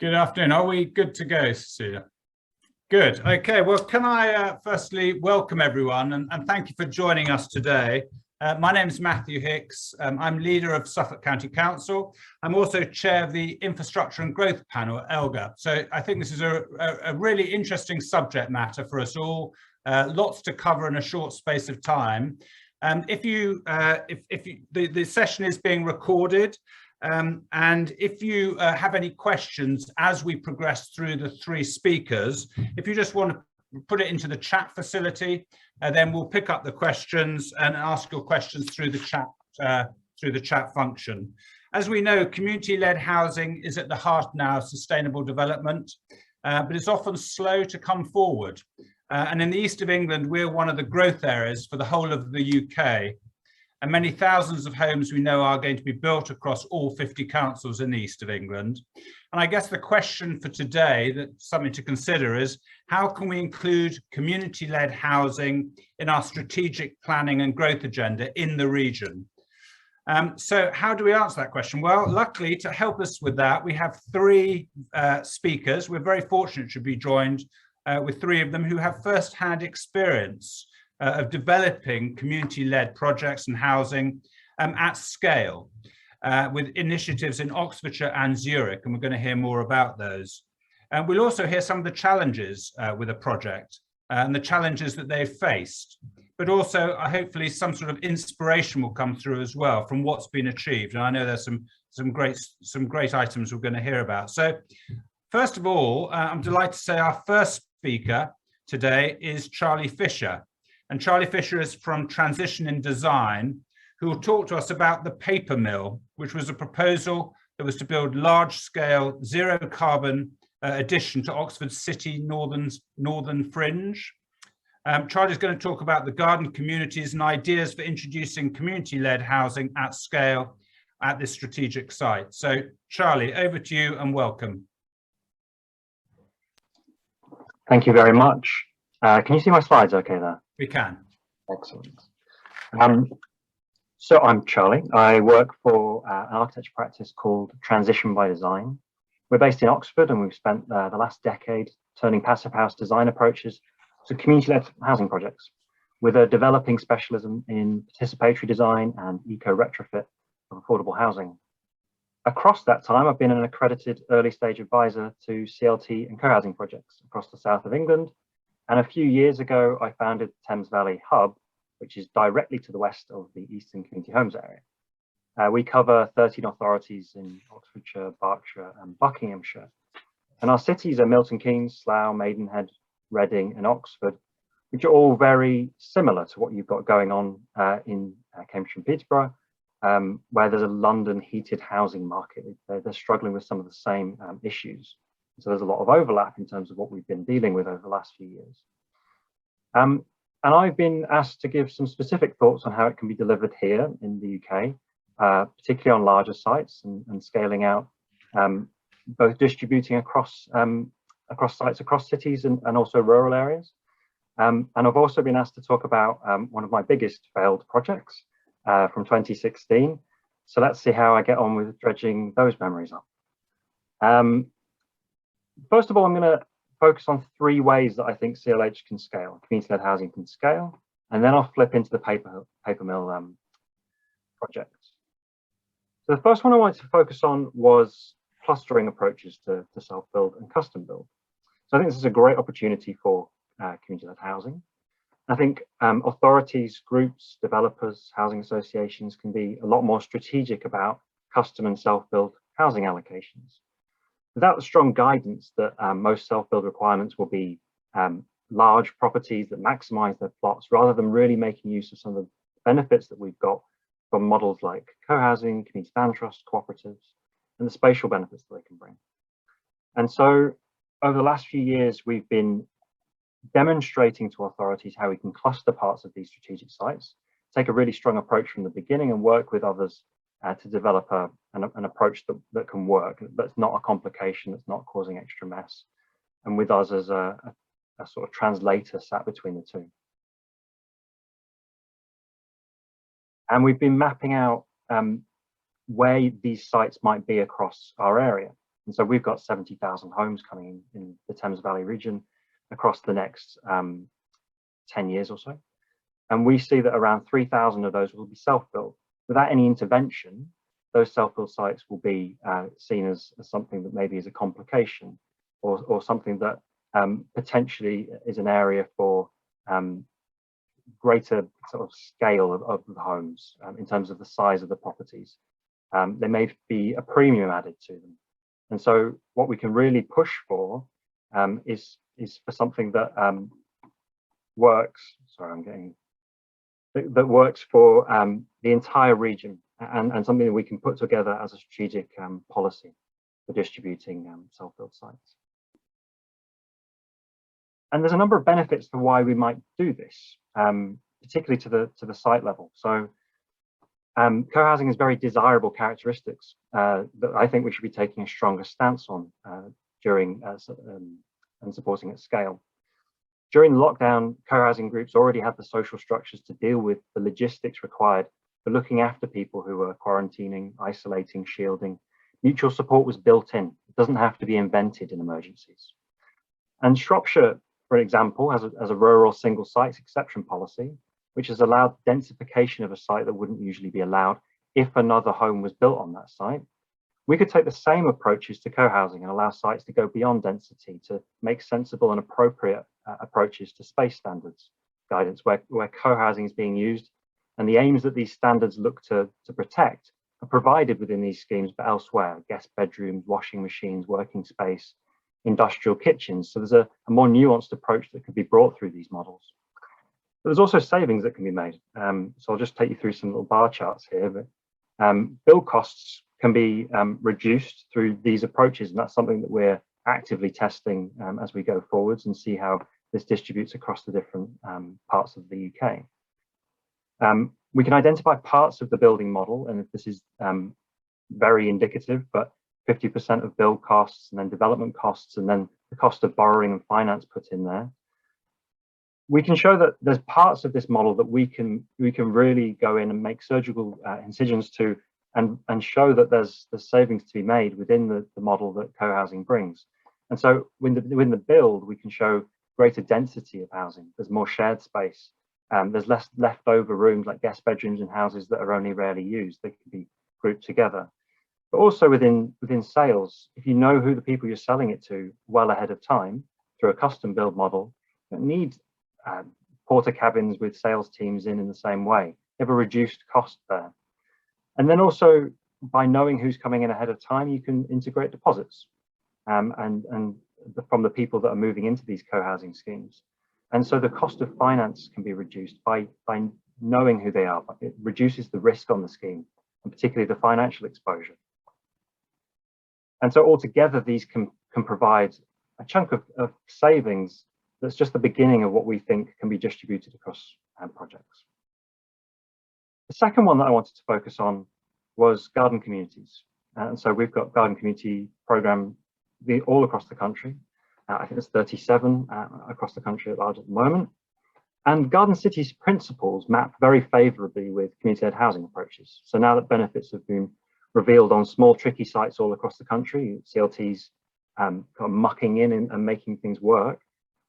Good afternoon. Are we good to go, Cecilia? Good. Okay. Well, can I firstly welcome everyone and thank you for joining us today. My name is Matthew Hicks. I'm leader of Suffolk County Council. I'm also chair of the Infrastructure and Growth Panel at ELGA. So I think this is a really interesting subject matter for us all. Lots to cover in a short space of time. The session is being recorded. And if you have any questions as we progress through the three speakers, if you just want to put it into the chat facility, then we'll pick up the questions and ask your questions through the chat function. As we know, community-led housing is at the heart now of sustainable development, but it's often slow to come forward. And in the east of England, we're one of the growth areas for the whole of the UK. And many thousands of homes we know are going to be built across all 50 councils in the east of England. And I guess the question for today, that's something to consider, is how can we include community-led housing in our strategic planning and growth agenda in the region? So how do we answer that question? Well, luckily, to help us with that, we have three speakers. We're very fortunate to be joined with three of them who have first-hand experience of developing community-led projects and housing at scale with initiatives in Oxfordshire and Zurich, and we're going to hear more about those. And we'll also hear some of the challenges with a project and the challenges that they've faced, but also hopefully some sort of inspiration will come through as well from what's been achieved. And I know there's some great items we're going to hear about. So first of all, I'm delighted to say our first speaker today is Charlie Fisher. And Charlie Fisher is from Transition in Design, who will talk to us about the paper mill, which was a proposal that was to build large-scale, zero-carbon addition to Oxford's city northern fringe. Charlie's going to talk about the garden communities and ideas for introducing community-led housing at scale at this strategic site. So, Charlie, over to you and welcome. Thank you very much. Can you see my slides okay there? We can. Excellent. So I'm Charlie. I work for an architecture practice called Transition by Design. We're based in Oxford and we've spent the last decade turning passive house design approaches to community-led housing projects with a developing specialism in participatory design and eco-retrofit of affordable housing. Across that time, I've been an accredited early stage advisor to CLT and co-housing projects across the south of England. And a few years ago, I founded Thames Valley Hub, which is directly to the west of the Eastern Community Homes area. We cover 13 authorities in Oxfordshire, Berkshire and Buckinghamshire. And our cities are Milton Keynes, Slough, Maidenhead, Reading and Oxford, which are all very similar to what you've got going on in Cambridge and Peterborough, where there's a London heated housing market. They're struggling with some of the same issues. So there's a lot of overlap in terms of what we've been dealing with over the last few years. And I've been asked to give some specific thoughts on how it can be delivered here in the UK, particularly on larger sites and scaling out, both distributing across sites, across cities and also rural areas. And I've also been asked to talk about one of my biggest failed projects from 2016. So let's see how I get on with dredging those memories up. First of all, I'm going to focus on three ways that I think CLH can scale, community-led housing can scale, and then I'll flip into the paper mill projects. So the first one I wanted to focus on was clustering approaches to self-build and custom build. So I think this is a great opportunity for community-led housing. I think authorities, groups, developers, housing associations can be a lot more strategic about custom and self-build housing allocations. Without the strong guidance that most self-build requirements will be large properties that maximize their plots, rather than really making use of some of the benefits that we've got from models like co-housing, community land trust, cooperatives, and the spatial benefits that they can bring. And so over the last few years, we've been demonstrating to authorities how we can cluster parts of these strategic sites, take a really strong approach from the beginning and work with others to develop an approach that can work, that's not a complication, that's not causing extra mess, and with us as a sort of translator sat between the two. And we've been mapping out where these sites might be across our area. And so we've got 70,000 homes coming in the Thames Valley region across the next 10 years or so. And we see that around 3,000 of those will be self-built. Without any intervention, those self-built sites will be seen as something that maybe is a complication, or something that potentially is an area for greater sort of scale of the homes in terms of the size of the properties. There may be a premium added to them. And so what we can really push for is for something that works. Sorry, I'm getting that works for the entire region, and something that we can put together as a strategic policy for distributing self-built sites. And there's a number of benefits for why we might do this, particularly to the site level. So co-housing has very desirable characteristics that I think we should be taking a stronger stance on during and supporting at scale. During lockdown, co-housing groups already had the social structures to deal with the logistics required for looking after people who were quarantining, isolating, shielding. Mutual support was built in. It doesn't have to be invented in emergencies. And Shropshire, for example, has a rural single sites exception policy, which has allowed densification of a site that wouldn't usually be allowed if another home was built on that site. We could take the same approaches to co-housing and allow sites to go beyond density to make sensible and appropriate approaches to space standards guidance where co-housing is being used, and the aims that these standards look to protect are provided within these schemes, but elsewhere: guest bedrooms, washing machines, working space, industrial kitchens. So there's a more nuanced approach that could be brought through these models. But there's also savings that can be made. So I'll just take you through some little bar charts here. But build costs can be reduced through these approaches, and that's something that we're actively testing as we go forwards and see how this distributes across the different parts of the UK. We can identify parts of the building model, and this is very indicative, but 50% of build costs, and then development costs, and then the cost of borrowing and finance put in there. We can show that there's parts of this model that we can really go in and make surgical incisions to, and show that there's savings to be made within the model that co-housing brings. And so when the build, we can show greater density of housing. There's more shared space. There's less leftover rooms like guest bedrooms in houses that are only rarely used. They can be grouped together. But also within sales, if you know who the people you're selling it to well ahead of time through a custom build model, you don't need porter cabins with sales teams in the same way. You have a reduced cost there. And then also by knowing who's coming in ahead of time, you can integrate deposits and from the people that are moving into these co-housing schemes. And so the cost of finance can be reduced by knowing who they are. It reduces the risk on the scheme, and particularly the financial exposure. And so altogether, these can provide a chunk of savings that's just the beginning of what we think can be distributed across projects. The second one that I wanted to focus on was garden communities. And so we've got garden community program all across the country. I think there's 37 across the country at large at the moment. And Garden City's principles map very favorably with community-led housing approaches. So now that benefits have been revealed on small, tricky sites all across the country, CLTs kind of mucking in and making things work,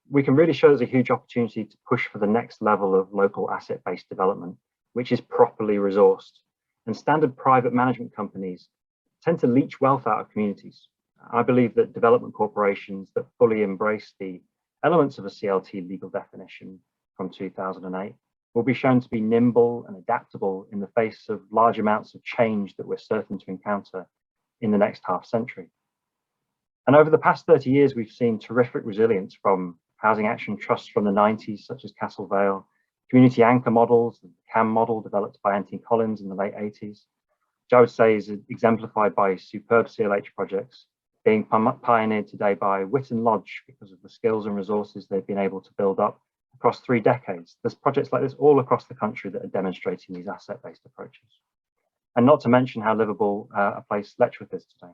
we can really show there's a huge opportunity to push for the next level of local asset-based development, which is properly resourced. And standard private management companies tend to leach wealth out of communities. I believe that development corporations that fully embrace the elements of a CLT legal definition from 2008 will be shown to be nimble and adaptable in the face of large amounts of change that we're certain to encounter in the next half century. And over the past 30 years, we've seen terrific resilience from housing action trusts from the 90s, such as Castle Vale, community anchor models, the CAM model developed by Anthony Collins in the late 80s, which I would say is exemplified by superb CLH projects being pioneered today by Whitton Lodge because of the skills and resources they've been able to build up across 3 decades. There's projects like this all across the country that are demonstrating these asset-based approaches. And not to mention how livable a place Letchworth is today.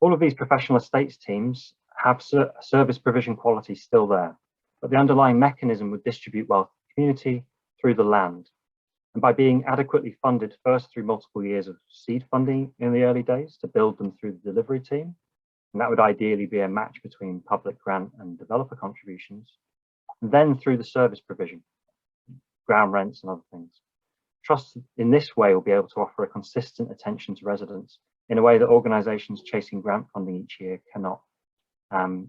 All of these professional estates teams have service provision quality still there, but the underlying mechanism would distribute wealth to the community through the land. And by being adequately funded first through multiple years of seed funding in the early days to build them through the delivery team, and that would ideally be a match between public grant and developer contributions, and then through the service provision, ground rents and other things. Trusts in this way will be able to offer a consistent attention to residents in a way that organisations chasing grant funding each year cannot. And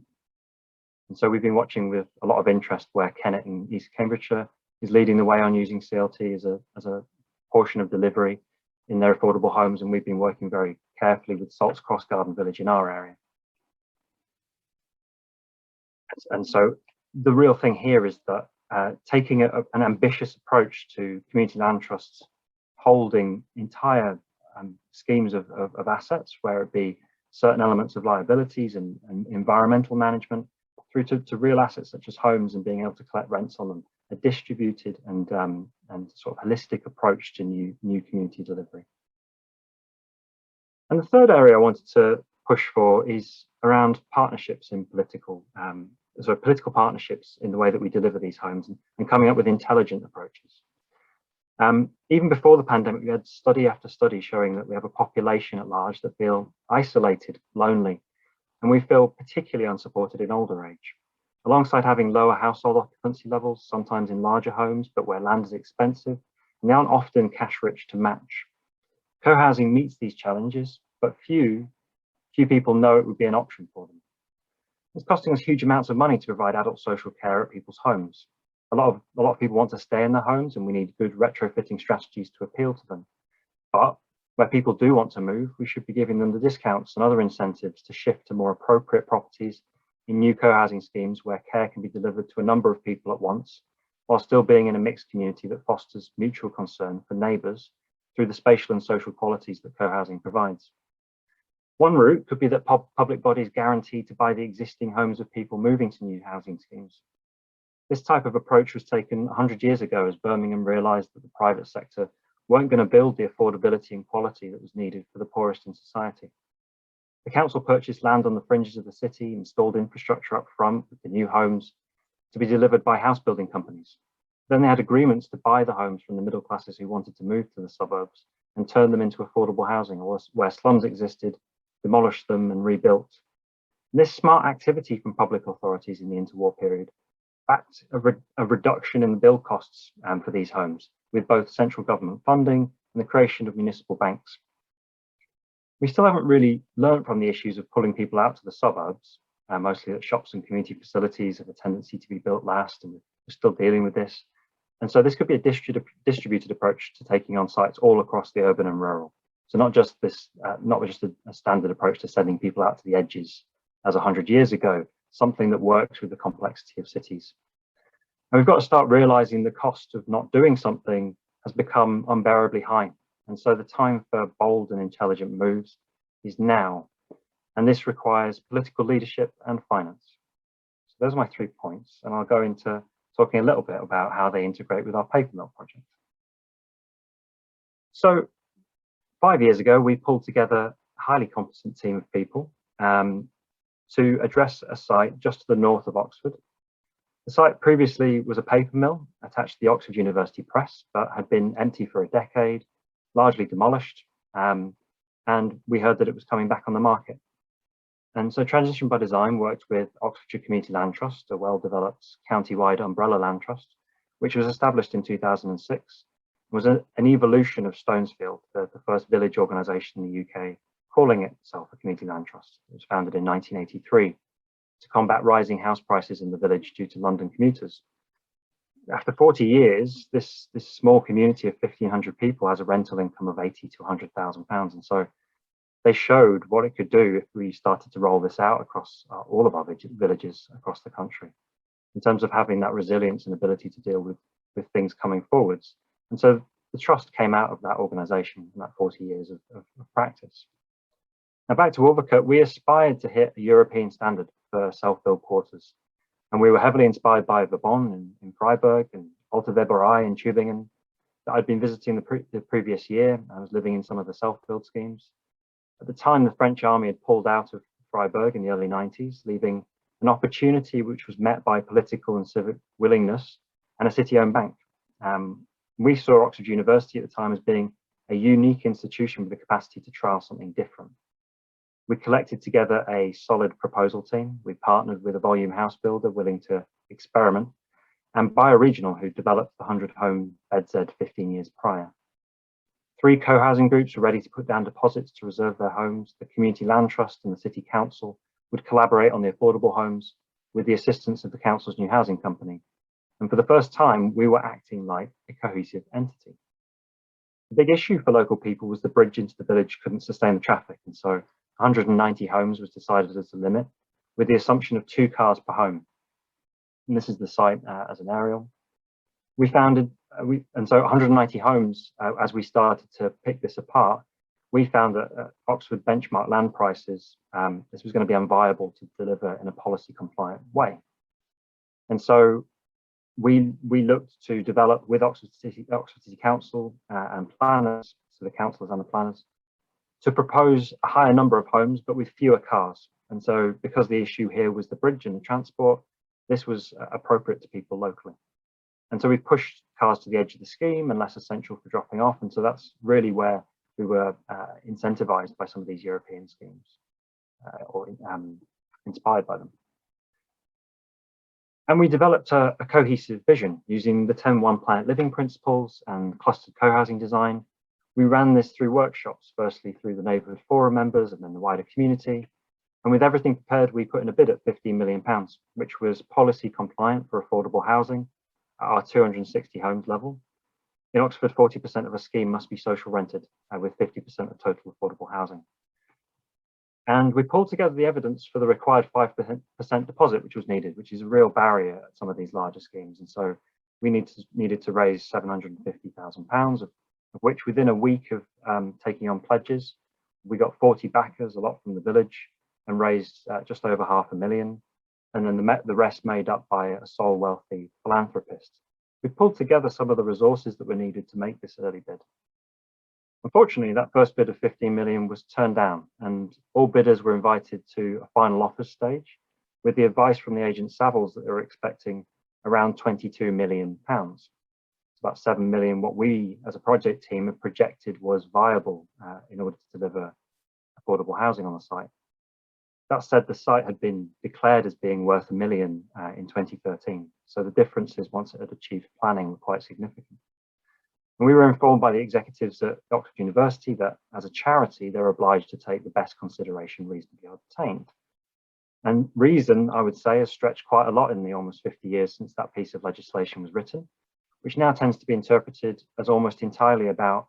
so we've been watching with a lot of interest where Kennet in East Cambridgeshire is leading the way on using CLT as a portion of delivery in their affordable homes, and we've been working very carefully with Salts Cross Garden Village in our area. And so the real thing here is that taking an ambitious approach to community land trusts, holding entire schemes of assets, where it be certain elements of liabilities and environmental management, through to real assets such as homes and being able to collect rents on them, a distributed and sort of holistic approach to new community delivery. And the third area I wanted to push for is around partnerships in political partnerships in the way that we deliver these homes, and coming up with intelligent approaches. Even before the pandemic, we had study after study showing that we have a population at large that feel isolated, lonely, and we feel particularly unsupported in older age. Alongside having lower household occupancy levels, sometimes in larger homes, but where land is expensive, and they aren't often cash rich to match. Co-housing meets these challenges, but few people know it would be an option for them. It's costing us huge amounts of money to provide adult social care at people's homes. A lot of people want to stay in their homes, and we need good retrofitting strategies to appeal to them. But where people do want to move, we should be giving them the discounts and other incentives to shift to more appropriate properties in new co-housing schemes where care can be delivered to a number of people at once, while still being in a mixed community that fosters mutual concern for neighbours through the spatial and social qualities that co-housing provides. One route could be that public bodies guarantee to buy the existing homes of people moving to new housing schemes. This type of approach was taken 100 years ago as Birmingham realised that the private sector weren't going to build the affordability and quality that was needed for the poorest in society. The council purchased land on the fringes of the city, installed infrastructure up front with the new homes to be delivered by house building companies. Then they had agreements to buy the homes from the middle classes who wanted to move to the suburbs and turn them into affordable housing, or where slums existed, demolished them and rebuilt. And this smart activity from public authorities in the interwar period backed a reduction in the build costs for these homes, with both central government funding and the creation of municipal banks. We still haven't really learned from the issues of pulling people out to the suburbs, mostly that shops and community facilities have a tendency to be built last, and we're still dealing with this. And so this could be a distributed approach to taking on sites all across the urban and rural. So not just a standard approach to sending people out to the edges as 100 years ago, something that works with the complexity of cities. And we've got to start realizing the cost of not doing something has become unbearably high. And so the time for bold and intelligent moves is now. And this requires political leadership and finance. So those are my 3 points. And I'll go into talking a little bit about how they integrate with our paper mill project. So 5 years ago, we pulled together a highly competent team of people to address a site just to the north of Oxford. The site previously was a paper mill attached to the Oxford University Press, but had been empty for a decade, largely demolished, and we heard that it was coming back on the market. And so Transition by Design worked with Oxfordshire Community Land Trust, a well-developed county-wide umbrella land trust, which was established in 2006. Was an evolution of Stonesfield, the first village organisation in the UK, calling itself a community land trust. It was founded in 1983 to combat rising house prices in the village due to London commuters. After 40 years, this small community of 1,500 people has a rental income of £80,000 to £100,000, and so they showed what it could do if we started to roll this out across all of our villages across the country, in terms of having that resilience and ability to deal with things coming forwards. And so the trust came out of that organisation and that 40 years of practice. Now back to Wolvercote, we aspired to hit a European standard for self-built quarters. And we were heavily inspired by Vauban in Freiburg and Alta Weberei in Tübingen that I'd been visiting the previous year. I was living in some of the self-build schemes. At the time, the French army had pulled out of Freiburg in the early 90s, leaving an opportunity which was met by political and civic willingness and a city-owned bank. We saw Oxford University at the time as being a unique institution with the capacity to trial something different. We collected together a solid proposal team. We partnered with a volume house builder willing to experiment, and Bioregional, who developed the 100-home BedZ 15 years prior. 3 co-housing groups were ready to put down deposits to reserve their homes. The Community Land Trust and the City Council would collaborate on the affordable homes with the assistance of the Council's new housing company. And for the first time, we were acting like a cohesive entity. The big issue for local people was the bridge into the village couldn't sustain the traffic, and so 190 homes was decided as the limit, with the assumption of 2 cars per home. And this is the site as an aerial. We founded, and so 190 homes, as we started to pick this apart, we found that at Oxford benchmark land prices, this was going to be unviable to deliver in a policy compliant way. And so we looked to develop with Oxford City Council and planners, so the councillors and the planners, to propose a higher number of homes, but with fewer cars. And so because the issue here was the bridge and the transport, this was appropriate to people locally. And so we pushed cars to the edge of the scheme and less essential for dropping off. And so that's really where we were incentivized by some of these European schemes or inspired by them. And we developed a cohesive vision using the 10-1 Planet Living principles and clustered co-housing design. We ran this through workshops, firstly through the neighbourhood forum members and then the wider community. And with everything prepared, we put in a bid at £15 million, which was policy compliant for affordable housing at our 260 homes level. In Oxford, 40% of a scheme must be social rented, with 50% of total affordable housing. And we pulled together the evidence for the required 5% deposit, which was needed, which is a real barrier at some of these larger schemes. And so we needed to raise £750,000, of which within a week of taking on pledges, we got 40 backers, a lot from the village, and raised just over £500,000. And then the rest made up by a sole wealthy philanthropist. We pulled together some of the resources that were needed to make this early bid. Unfortunately, that first bid of 15 million was turned down, and all bidders were invited to a final offers stage with the advice from the agent Savills that they were expecting around £22 million. It's about 7 million what we as a project team have projected was viable in order to deliver affordable housing on the site. That said, the site had been declared as being worth £1 million in 2013. So the differences once it had achieved planning were quite significant. And we were informed by the executives at Oxford University that as a charity, they're obliged to take the best consideration reasonably obtained. And reason, I would say, has stretched quite a lot in the almost 50 years since that piece of legislation was written, which now tends to be interpreted as almost entirely about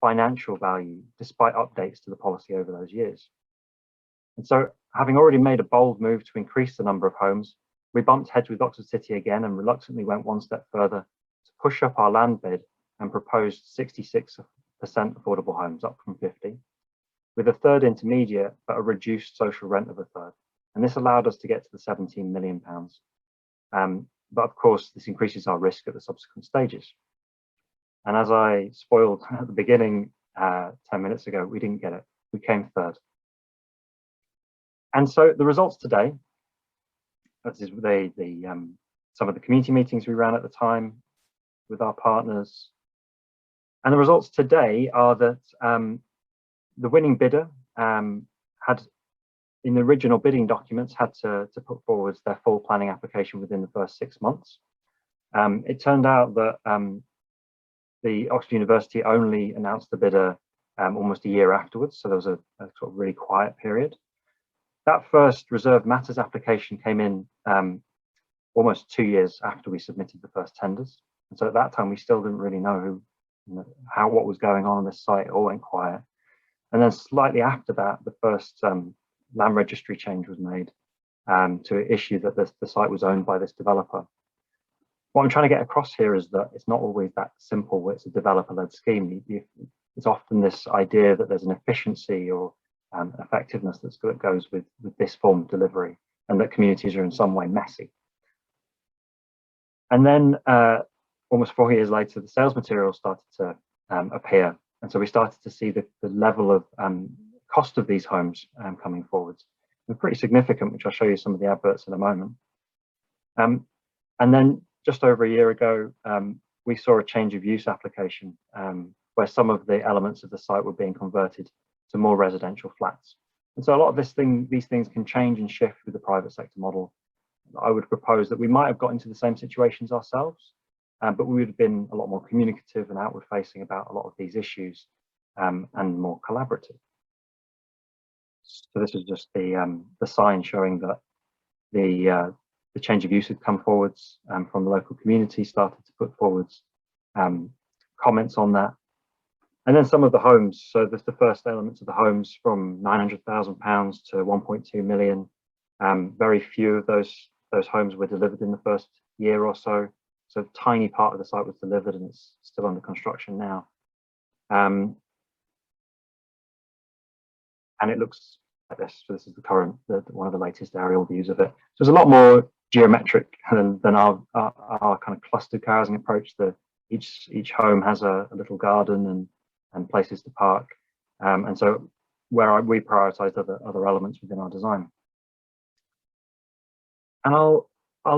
financial value, despite updates to the policy over those years. And so, having already made a bold move to increase the number of homes, we bumped heads with Oxford City again and reluctantly went one step further to push up our land bid and proposed 66% affordable homes, up from 50, with a third intermediate, but a reduced social rent of a third. And this allowed us to get to the £17 million. But of course, this increases our risk at the subsequent stages. And as I spoiled at the beginning 10 minutes ago, we didn't get it. We came third. And so the results today, that is some of the community meetings we ran at the time with our partners. And the results today are that the winning bidder had, in the original bidding documents, had to put forward their full planning application within the first 6 months. It turned out that the Oxford University only announced the bidder almost a year afterwards, so there was a sort of really quiet period. That first reserved matters application came in almost 2 years after we submitted the first tenders. And so at that time, we still didn't really know what was going on this site. It all went quiet. And then slightly after that, the first land registry change was made to issue that the site was owned by this developer. What I'm trying to get across here is that it's not always that simple where it's a developer-led scheme. It's often this idea that there's an efficiency or effectiveness that goes with this form of delivery, and that communities are in some way messy. And then almost 4 years later, the sales materials started to appear. And so we started to see the level of cost of these homes coming forwards. They're pretty significant, which I'll show you some of the adverts in a moment. And then just over a year ago, we saw a change of use application where some of the elements of the site were being converted to more residential flats. And so a lot of these things can change and shift with the private sector model. I would propose that we might have got into the same situations ourselves, but we would have been a lot more communicative and outward facing about a lot of these issues and more collaborative. So this is just the sign showing that the change of use had come forwards from the local community, started to put forwards comments on that. And then some of the homes, so there's the first elements of the homes from £900,000 to 1.2 million. Very few of those homes were delivered in the first year or so. So a tiny part of the site was delivered and it's still under construction now. And it looks like this. So this is the current, one of the latest aerial views of it. So there's a lot more geometric than our kind of clustered housing approach. Each home has a little garden and places to park. And so we prioritized other elements within our design. And I'll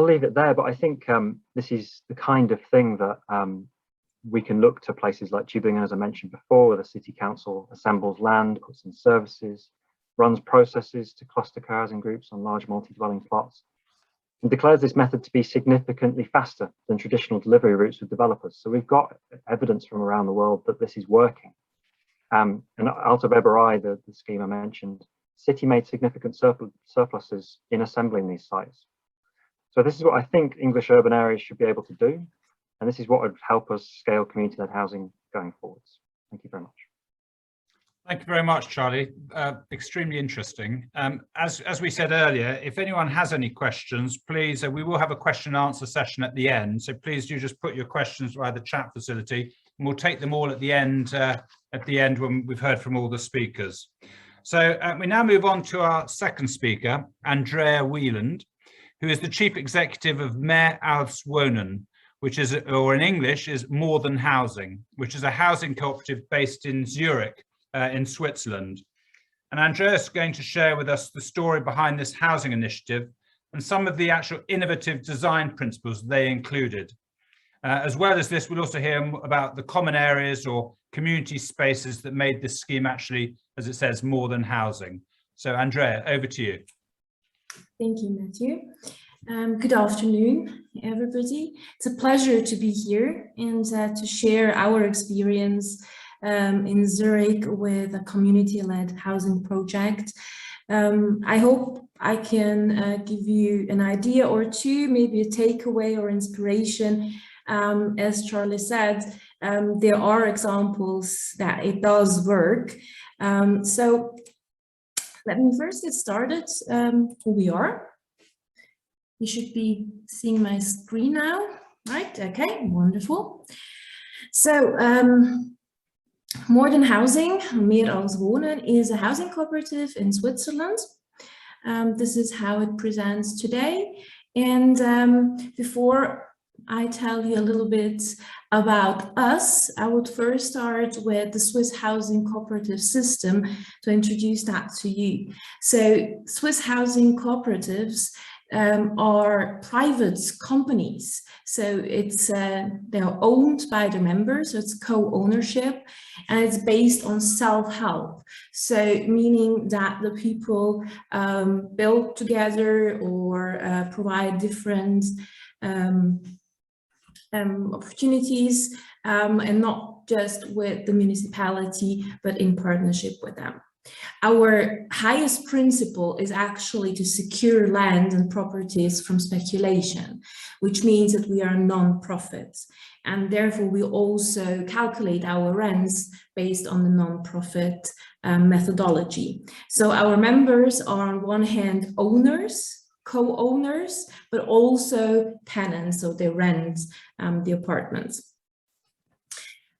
leave it there, but I think this is the kind of thing that we can look to places like Tübingen, as I mentioned before, where the city council assembles land, puts in services, runs processes to cluster co-housing groups on large multi-dwelling plots, and declares this method to be significantly faster than traditional delivery routes with developers. So we've got evidence from around the world that this is working. And Alta Weberei, the scheme I mentioned, City made significant surpluses in assembling these sites. So this is what I think English urban areas should be able to do. And this is what would help us scale community-led housing going forwards. Thank you very much. Thank you very much, Charlie. Extremely interesting. As we said earlier, if anyone has any questions, please, we will have a question and answer session at the end. So please do just put your questions via the chat facility, and we'll take them all at the end when we've heard from all the speakers. So we now move on to our second speaker, Andrea Wieland, who is the Chief Executive of Mehr als Wohnen, which is, or in English, is More Than Housing, which is a housing cooperative based in Zurich, in Switzerland. And Andrea is going to share with us the story behind this housing initiative and some of the actual innovative design principles they included. As well as this, we'll also hear about the common areas or community spaces that made this scheme actually, as it says, more than housing. So Andrea, over to you. Thank you, Matthew. Good afternoon, everybody. It's a pleasure to be here and to share our experience in Zurich with a community-led housing project. I hope I can give you an idea or two, maybe a takeaway or inspiration. As Charlie said, there are examples that it does work. So let me first get started who we are. You should be seeing my screen now, right? Okay, wonderful. So More Than Housing, Mehr als Wohnen, is a housing cooperative in Switzerland. This is how it presents today. And before I tell you a little bit about us, I would first start with the Swiss housing cooperative system to introduce that to you. So Swiss housing cooperatives are private companies. So it's they're owned by the members, so it's co-ownership, and it's based on self-help. So meaning that the people build together or provide different opportunities and not just with the municipality, but in partnership with them. Our highest principle is actually to secure land and properties from speculation, which means that we are non-profit, and therefore we also calculate our rents based on the non-profit methodology. So our members are on one hand owners, co-owners, but also tenants, so they rent the apartments.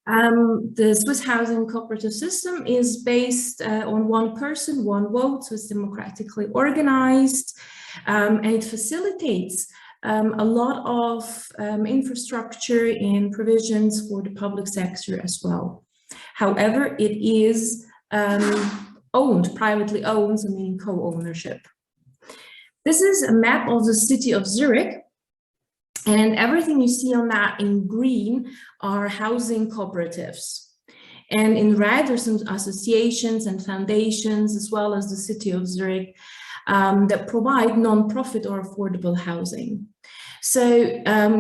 The Swiss housing cooperative system is based on one person, one vote, so it's democratically organized, and it facilitates a lot of infrastructure and provisions for the public sector as well. However, it is owned, privately owned, so meaning co-ownership. This is a map of the city of Zurich. And everything you see on that in green are housing cooperatives. And in red are some associations and foundations, as well as the city of Zurich, that provide non-profit or affordable housing. So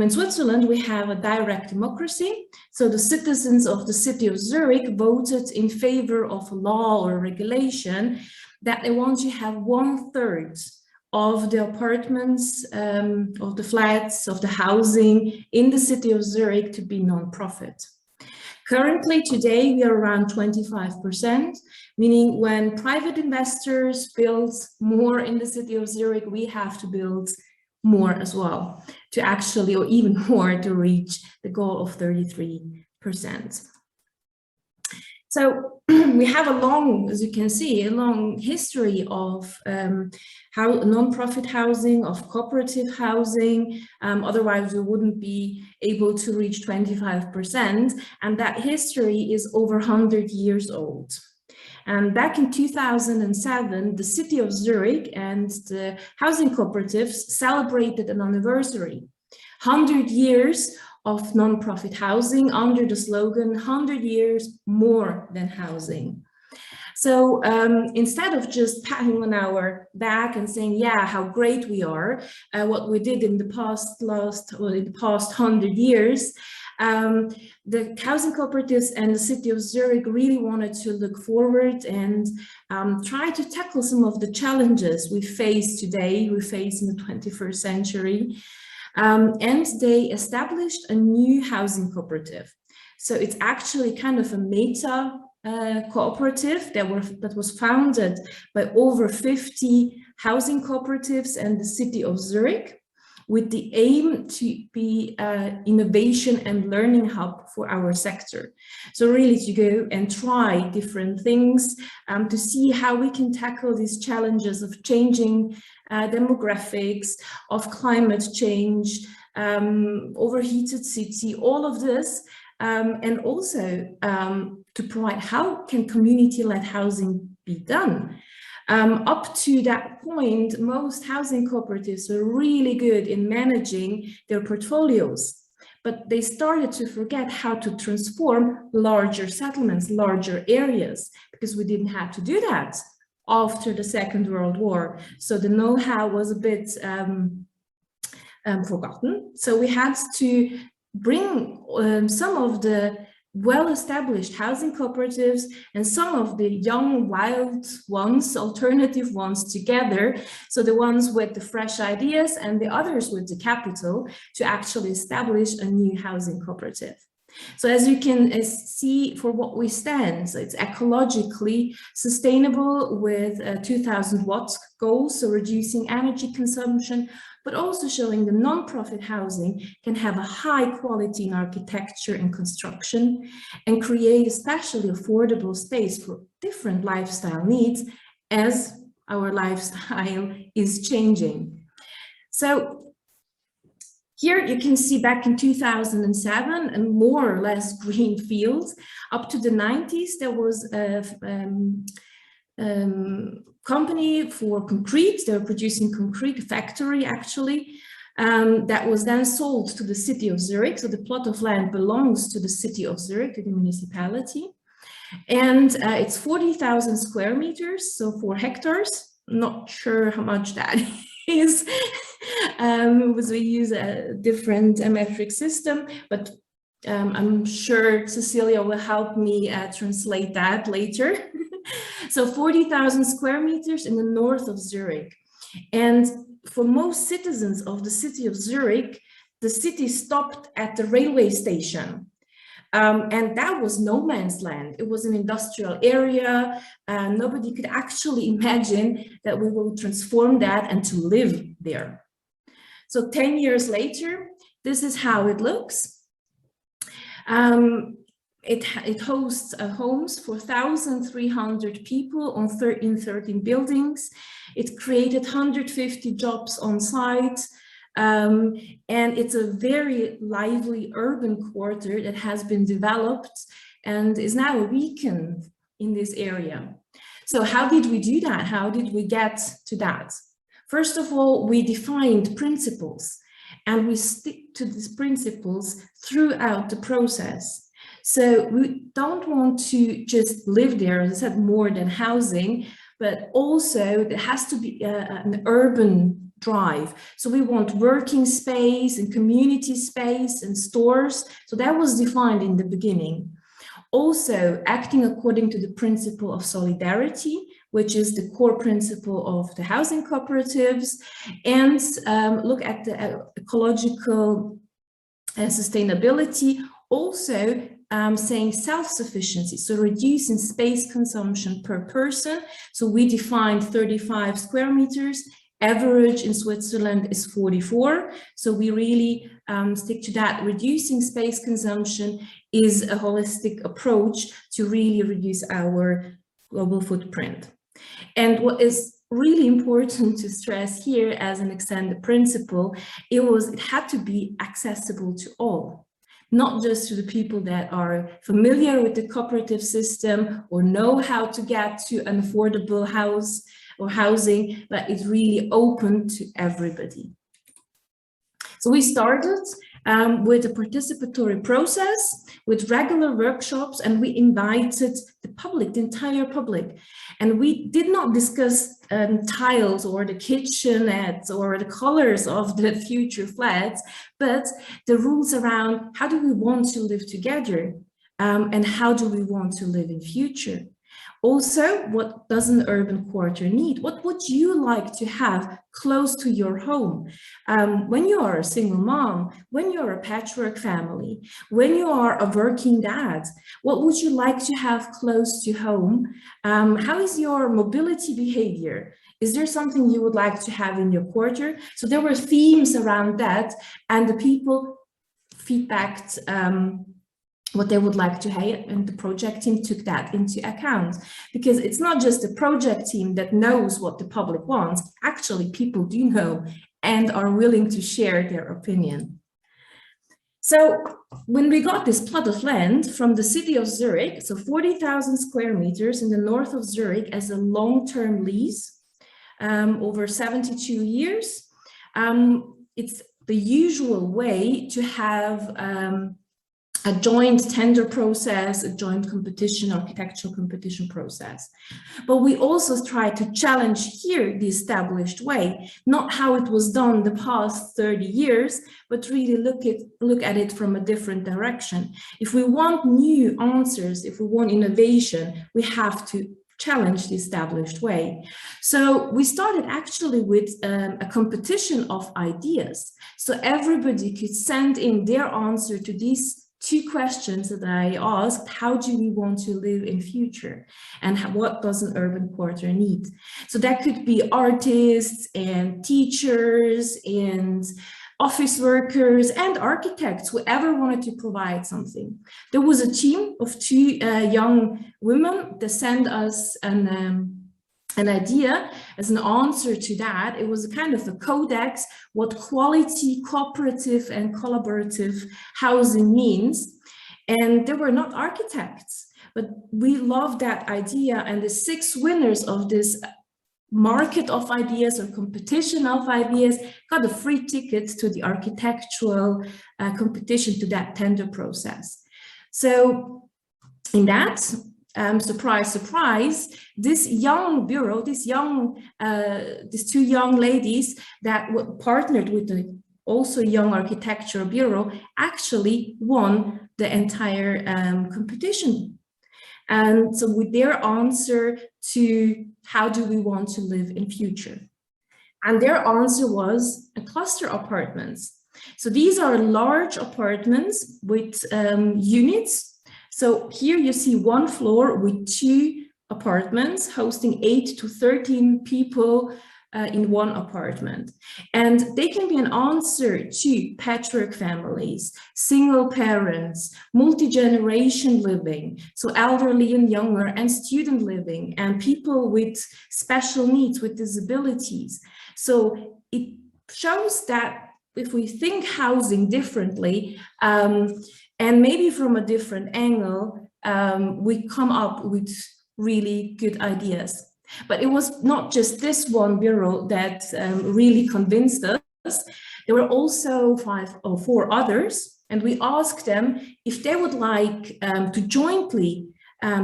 in Switzerland, we have a direct democracy. So the citizens of the city of Zurich voted in favor of a law or regulation that they want to have 1/3 of the apartments, of the flats, of the housing in the city of Zurich to be non-profit. Currently, today, we are around 25%, meaning when private investors build more in the city of Zurich, we have to build more as well to actually, or even more, to reach the goal of 33%. So we have a long, as you can see, a long history of non-profit housing, of cooperative housing. Otherwise, we wouldn't be able to reach 25%. And that history is over 100 years old. And back in 2007, the city of Zurich and the housing cooperatives celebrated an anniversary, 100 years of non-profit housing under the slogan 100 years more than housing. So instead of just patting on our back and saying, yeah, how great we are, what we did in the past 100 years, the housing cooperatives and the city of Zurich really wanted to look forward and try to tackle some of the challenges we face today, we face in the 21st century. And they established a new housing cooperative. So it's actually kind of a meta cooperative that was founded by over 50 housing cooperatives and the city of Zurich, with the aim to be an innovation and learning hub for our sector. So really to go and try different things to see how we can tackle these challenges of changing demographics, of climate change, overheated city, all of this, and also to provide how can community-led housing be done. Up to that point, most housing cooperatives were really good in managing their portfolios, but they started to forget how to transform larger settlements, larger areas, because we didn't have to do that after the Second World War. So the know-how was a bit forgotten. So we had to bring some of the well-established housing cooperatives and some of the young, wild ones, alternative ones together. So the ones with the fresh ideas and the others with the capital to actually establish a new housing cooperative. So as you can see, for what we stand, so it's ecologically sustainable with 2000 watts goals, so reducing energy consumption, but also showing the non-profit housing can have a high quality in architecture and construction and create especially affordable space for different lifestyle needs as our lifestyle is changing. So here you can see back in 2007 and more or less green fields. Up to the 90s, there was a company for concrete. They were producing concrete, factory actually, that was then sold to the city of Zurich. So the plot of land belongs to the city of Zurich, to the municipality. And it's 40,000 square meters, so 4 hectares. Not sure how much that is, because we use a different metric system, but I'm sure Cecilia will help me translate that later. So 40,000 square meters in the north of Zurich. And for most citizens of the city of Zurich, the city stopped at the railway station. And that was no man's land. It was an industrial area. Nobody could actually imagine that we will transform that and to live there. So 10 years later, this is how it looks. It hosts homes for 1,300 people in 13 buildings. It created 150 jobs on site. And it's a very lively urban quarter that has been developed and is now a beacon in this area. So how did we do that? How did we get to that? First of all, we defined principles. and we stick to these principles throughout the process. So we don't want to just live there, as I said, more than housing, but also there has to be an urban drive. So we want working space and community space and stores. So that was defined in the beginning. Also acting according to the principle of solidarity, which is the core principle of the housing cooperatives, and look at the ecological sustainability, also saying self-sufficiency, so reducing space consumption per person. So we defined 35 square meters, average in Switzerland is 44. So we really stick to that. Reducing space consumption is a holistic approach to really reduce our global footprint. And what is really important to stress here as an extended principle, it had to be accessible to all, not just to the people that are familiar with the cooperative system or know how to get to an affordable house or housing, but it's really open to everybody. So we started with a participatory process with regular workshops, and we invited the public, the entire public. And we did not discuss tiles or the kitchenettes or the colors of the future flats, but the rules around how do we want to live together and how do we want to live in future. Also, what does an urban quarter need? What would you like to have close to your home? When you are a single mom, when you're a patchwork family, when you are a working dad, what would you like to have close to home? How is your mobility behavior? Is there something you would like to have in your quarter? So there were themes around that, and the people feedbacked what they would like to have, and the project team took that into account, because it's not just the project team that knows what the public wants. Actually, people do know and are willing to share their opinion. So when we got this plot of land from the city of Zurich, so 40,000 square meters in the north of Zurich as a long-term lease over 72 years, it's the usual way to have a joint tender process, a joint competition, architectural competition process. But we also try to challenge here the established way, not how it was done the past 30 years, but really look at it from a different direction. If we want new answers, if we want innovation, we have to challenge the established way. So we started actually with a competition of ideas. So everybody could send in their answer to these two questions that I asked: how do we want to live in future, and what does an urban quarter need? So that could be artists and teachers and office workers and architects, whoever wanted to provide something. There was a team of two young women that sent us an idea as an answer to that. It was a kind of a codex, what quality, cooperative and collaborative housing means. And they were not architects, but we loved that idea. And the 6 winners of this market of ideas or competition of ideas got a free ticket to the architectural competition, to that tender process. So in that, surprise, surprise, this young bureau, these two young ladies that were partnered with the also young architecture bureau actually won the entire competition. And so with their answer to how do we want to live in future? And their answer was a cluster apartments. So these are large apartments with units. So here you see one floor with 2 apartments hosting 8 to 13 people in one apartment. And they can be an answer to patchwork families, single parents, multi-generation living, so elderly and younger, and student living, and people with special needs, with disabilities. So it shows that if we think housing differently, and maybe from a different angle, we come up with really good ideas. But it was not just this one bureau that really convinced us. There were also 5 or 4 others, and we asked them if they would like to jointly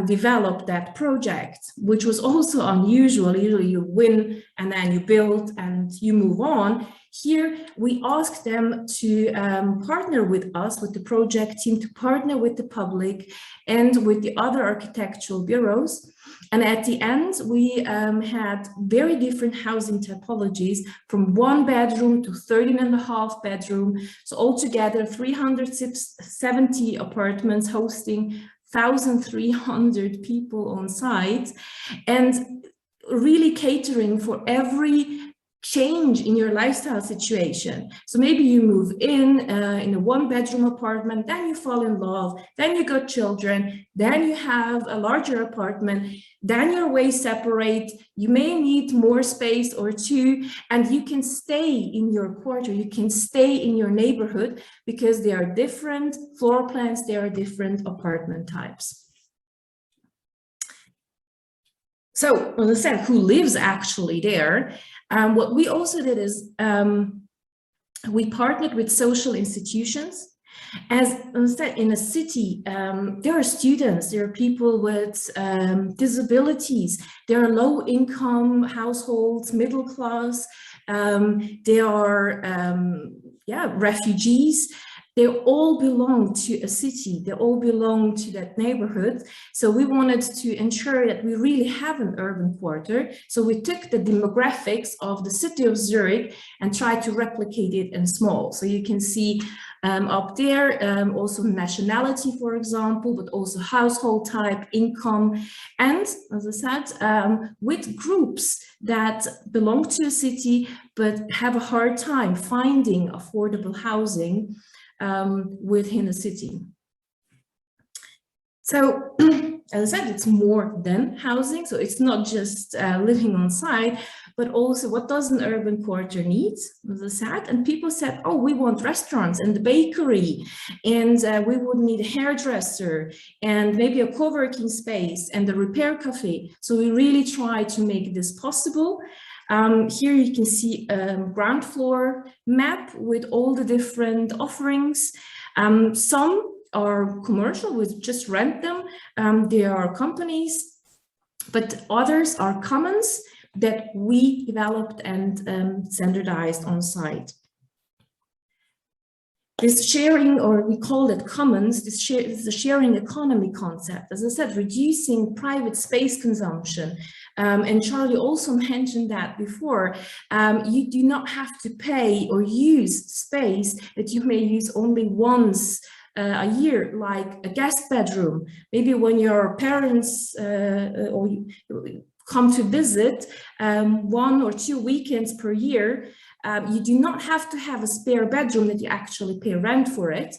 develop that project, which was also unusual. Usually you win and then you build and you move on. Here we asked them to partner with us, with the project team, to partner with the public and with the other architectural bureaus. And at the end, we had very different housing typologies, from 1 bedroom to 13.5 bedroom. So altogether 370 apartments hosting 1,300 people on site, and really catering for every change in your lifestyle situation. So maybe you move in a 1-bedroom apartment, then you fall in love, then you got children, then you have a larger apartment, then your ways separate, you may need more space or 2, and you can stay in your quarter, you can stay in your neighborhood, because there are different floor plans, there are different apartment types. So, as I said, who lives actually there? What we also did is we partnered with social institutions. As I said, in a city, there are students, there are people with disabilities, there are low-income households, middle class, there are refugees. They all belong to a city, they all belong to that neighborhood. So we wanted to ensure that we really have an urban quarter. So we took the demographics of the city of Zurich and tried to replicate it in small. So you can see up there also nationality, for example, but also household type, income, and as I said, with groups that belong to a city but have a hard time finding affordable housing within a city. So, as I said, it's more than housing. So it's not just living on site, but also what does an urban quarter need, as I said. And people said, oh, we want restaurants and the bakery, and we would need a hairdresser and maybe a co-working space and a repair cafe. So we really try to make this possible. Here you can see a ground floor map with all the different offerings. Some are commercial, we just rent them. There are companies, but others are commons that we developed and standardized on site. This sharing, or we call it commons, this is the sharing economy concept. As I said, reducing private space consumption. And Charlie also mentioned that before. You do not have to pay or use space that you may use only once a year, like a guest bedroom. Maybe when your parents or you come to visit 1 or 2 weekends per year, you do not have to have a spare bedroom that you actually pay rent for it.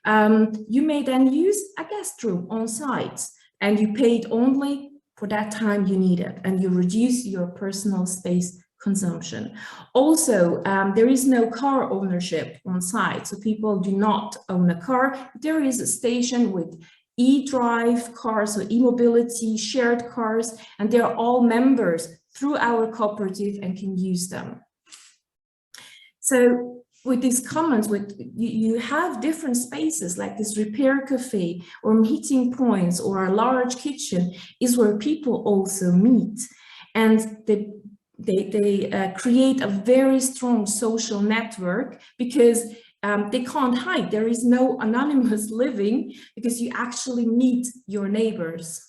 You may then use a guest room on site, and you paid only for that time you need it, and you reduce your personal space consumption. Also, there is no car ownership on site, so people do not own a car. There is a station with e-drive cars, so e-mobility, shared cars, and they're all members through our cooperative and can use them. So with these commons, you have different spaces like this repair cafe or meeting points, or a large kitchen is where people also meet, and they create a very strong social network, because they can't hide. There is no anonymous living, because you actually meet your neighbors.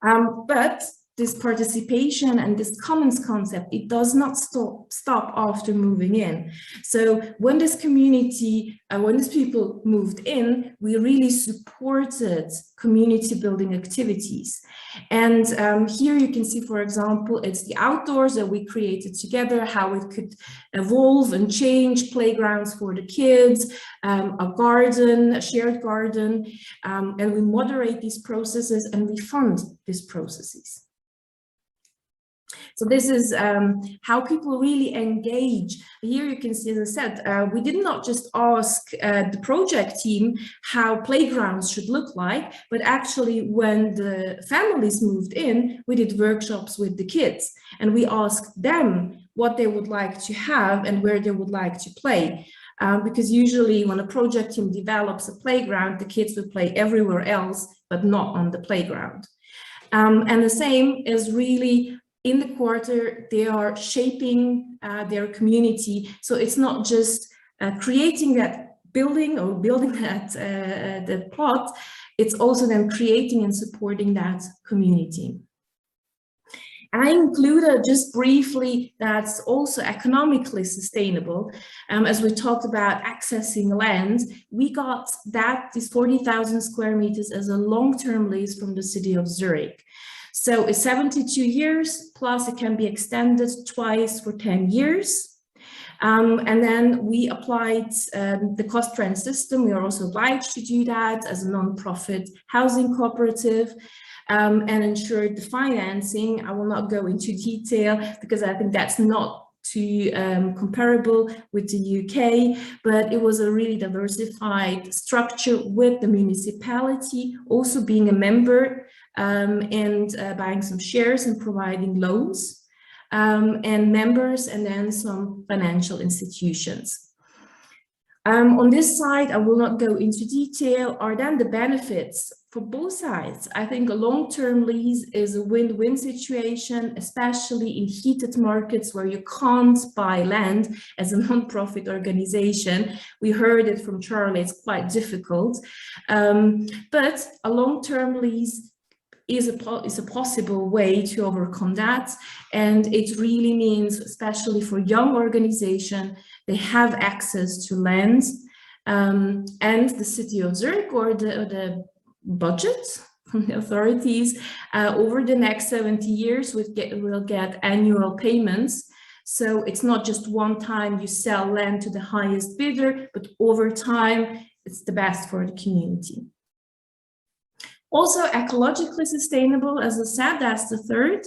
But this participation and this commons concept, it does not stop after moving in. So when this community, when these people moved in, we really supported community building activities. And here you can see, for example, it's the outdoors that we created together, how it could evolve and change, playgrounds for the kids, a garden, a shared garden, and we moderate these processes and we fund these processes. So this is how people really engage. Here you can see, as I said, we did not just ask the project team how playgrounds should look like, but actually when the families moved in, we did workshops with the kids and we asked them what they would like to have and where they would like to play. Because usually when a project team develops a playground, the kids would play everywhere else, but not on the playground. And the same is really in the quarter, they are shaping their community. So it's not just creating that building or building that the plot, it's also then creating and supporting that community. I included just briefly that's also economically sustainable. As we talked about accessing land, we got these 40,000 square meters as a long-term lease from the city of Zurich. So it's 72 years, plus it can be extended twice for 10 years. And then we applied the cost trend system. We are also obliged to do that as a non-profit housing cooperative. And ensured the financing. I will not go into detail because I think that's not too comparable with the UK, but it was a really diversified structure with the municipality also being a member and buying some shares and providing loans and members, and then some financial institutions. On this side, I will not go into detail, are then the benefits for both sides. I think a long-term lease is a win-win situation, especially in heated markets where you can't buy land as a non-profit organization. We heard it from Charlie, it's quite difficult. But a long-term lease is a possible way to overcome that. And it really means, especially for young organizations, they have access to land, and the city of Zurich or the budget from the authorities over the next 70 years will get annual payments. So it's not just one time you sell land to the highest bidder, but over time, it's the best for the community. Also ecologically sustainable, as I said, that's the third.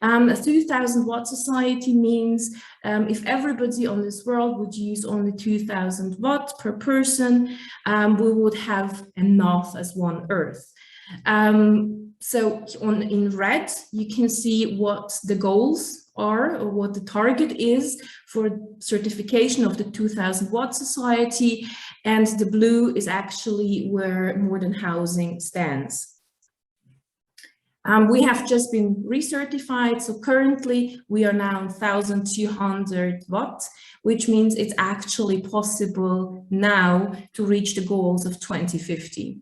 A 2000 watt society means if everybody on this world would use only 2000 watts per person, we would have enough as one Earth. So in red, you can see what the goals are or what the target is for certification of the 2000 watt society, and the blue is actually where modern housing stands. We have just been recertified, so currently we are now on 1200 watts, which means it's actually possible now to reach the goals of 2050.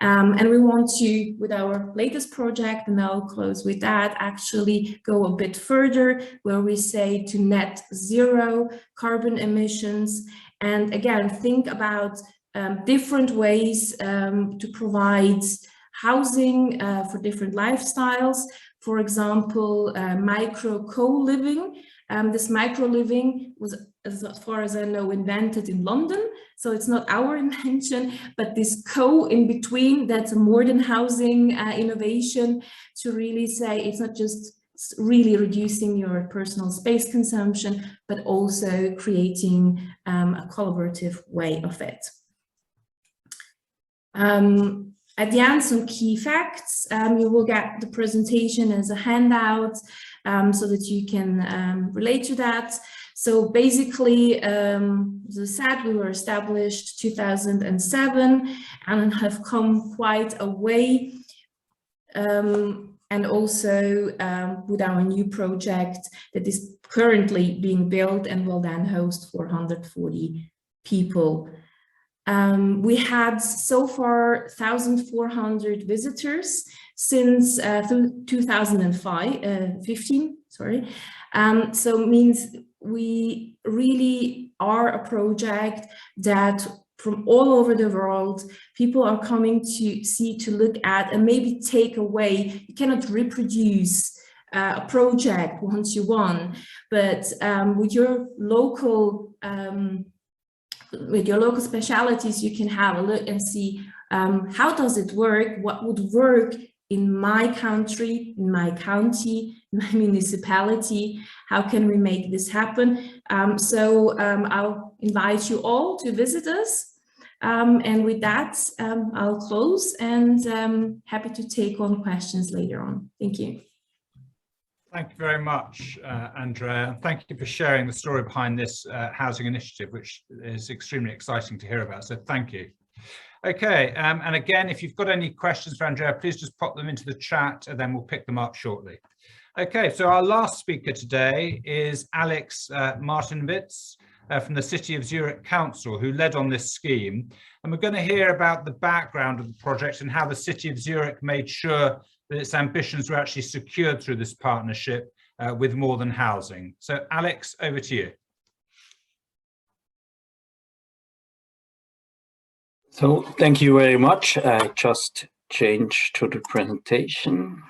And we want to, with our latest project, and I'll close with that, actually go a bit further, where we say to net zero carbon emissions. And again, think about different ways to provide housing for different lifestyles. For example, micro co-living. This micro living was, as far as I know, invented in London. So it's not our invention, but this co in between, that's a modern housing innovation to really say it's not just really reducing your personal space consumption, but also creating a collaborative way of it. At the end, some key facts. You will get the presentation as a handout so that you can relate to that. So basically, as I said, we were established 2007 and have come quite a way. And also with our new project that is currently being built and will then host 440 people. We had so far 1,400 visitors since 2015, sorry. So it means we really are a project that from all over the world, people are coming to see, to look at, and maybe take away. You cannot reproduce a project once you won, but with your local specialities, you can have a look and see how does it work, what would work in my country, in my county, in my municipality? How can we make this happen? I'll invite you all to visit us. And with that, I'll close and happy to take on questions later on. Thank you. Thank you very much, Andrea. Thank you for sharing the story behind this housing initiative, which is extremely exciting to hear about. So thank you. Okay, and again, if you've got any questions for Andrea, please just pop them into the chat and then we'll pick them up shortly. Okay, so our last speaker today is Alex Martinowitz from the City of Zurich Council, who led on this scheme. And we're going to hear about the background of the project and how the City of Zurich made sure that its ambitions were actually secured through this partnership with More Than Housing. So Alex, over to you. So thank you very much. I just change to the presentation.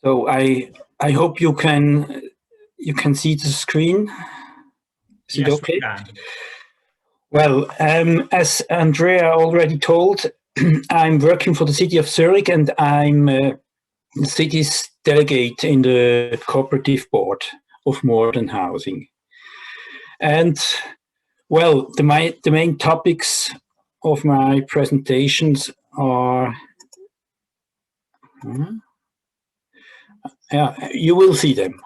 So I hope you can see the screen. Is it okay? We can. Well, as Andrea already told, I'm working for the City of Zurich and I'm the city's delegate in the Cooperative Board of More Than Housing. And well, the main topics of my presentations are, yeah, you will see them.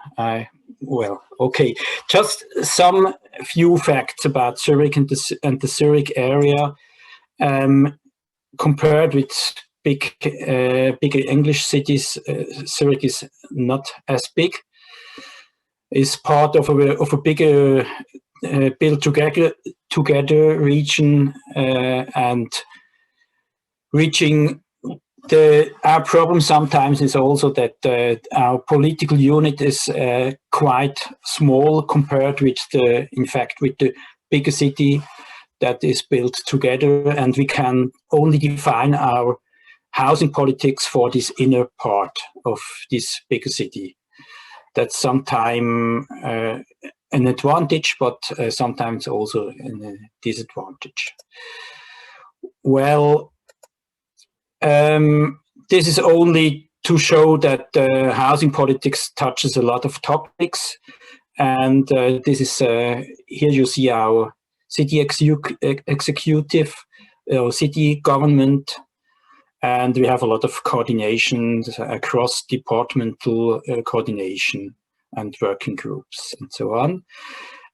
Well, okay, just some few facts about Zurich and the Zurich area compared with bigger English cities. Zurich is not as big. It's part of a bigger built together region and reaching our problem sometimes is also that our political unit is quite small compared with the bigger city that is built together, and we can only define our housing politics for this inner part of this bigger city. That's sometimes an advantage, but sometimes also a disadvantage. Well, this is only to show that housing politics touches a lot of topics, and this is here you see our city executive, city government, and we have a lot of coordination across departmental coordination and working groups and so on.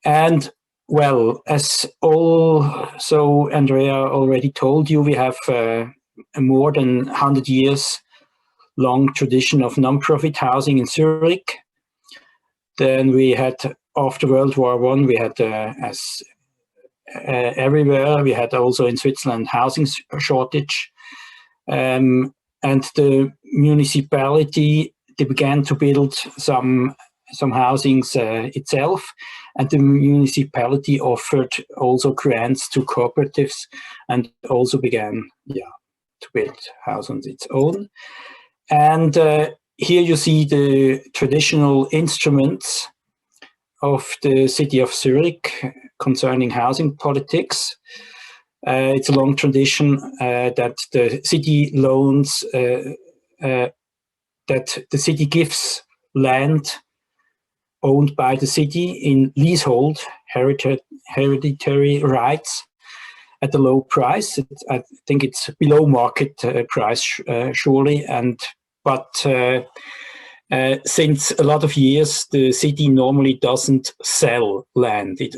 And well, as also Andrea already told you, we have a more than 100 years long tradition of non-profit housing in Zurich. Then we had, after World War I, we had, as everywhere, we had also in Switzerland housing shortage. And the municipality, they began to build some housings itself, and the municipality offered also grants to cooperatives and also began to build house on its own. And here you see the traditional instruments of the city of Zurich concerning housing politics. It's a long tradition that the city loans, that the city gives land owned by the city in leasehold, hereditary rights at a low price. I think it's below market price, surely. But since a lot of years, the city normally doesn't sell land. It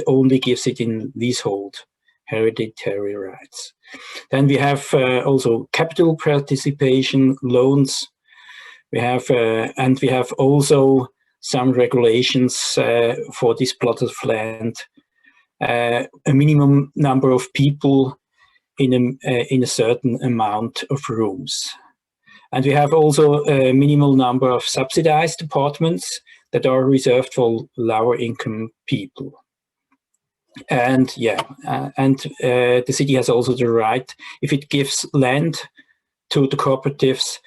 only gives it in leasehold, hereditary rights. Then we have also capital participation loans. We have and we have also some regulations for this plot of land. A minimum number of people in a certain amount of rooms. And we have also a minimal number of subsidized apartments that are reserved for lower income people. And the city has also the right, if it gives land to the cooperatives,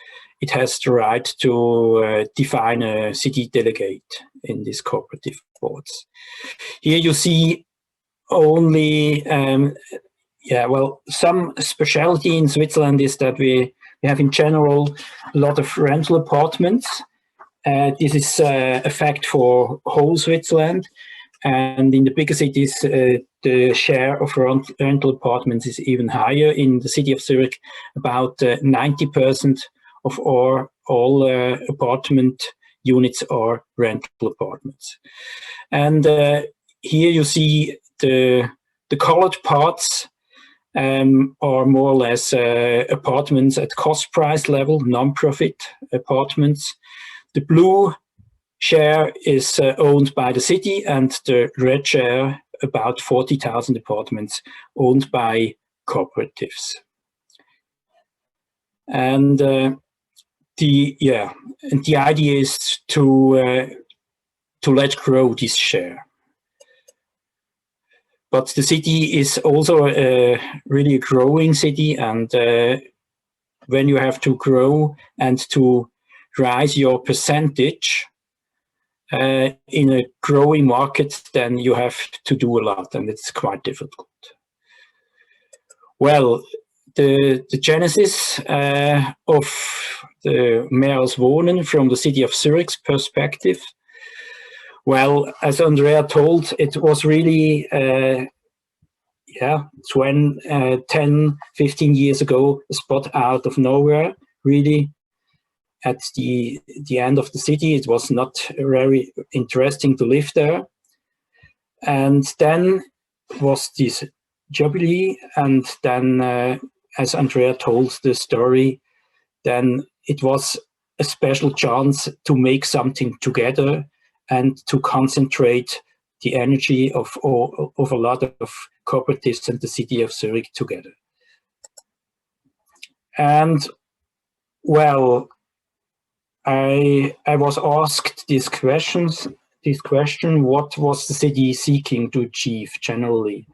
it has the right to define a city delegate in these cooperative boards. Here you see only Yeah, well, some specialty in Switzerland is that we have in general a lot of rental apartments. This is a fact for whole Switzerland. And in the bigger cities, the share of rental apartments is even higher. In the city of Zurich, about 90% of all apartment units are rental apartments. And here you see the colored parts are more or less apartments at cost price level, non-profit apartments. The blue share is owned by the city, and the red share, about 40,000 apartments, owned by cooperatives. And the idea is to let grow this share. But the city is also really a growing city, and when you have to grow and to rise your percentage in a growing market, then you have to do a lot, and it's quite difficult. Well, the genesis of the Mehrers Wohnen from the city of Zurich's perspective, well, as Andrea told, it was really 10, 15 years ago, a spot out of nowhere, really at the end of the city. It was not very interesting to live there. And then was this jubilee, and then as Andrea told the story, then it was a special chance to make something together and to concentrate the energy of a lot of cooperatives and the city of Zurich together. And well, I was asked this question, what was the city seeking to achieve generally,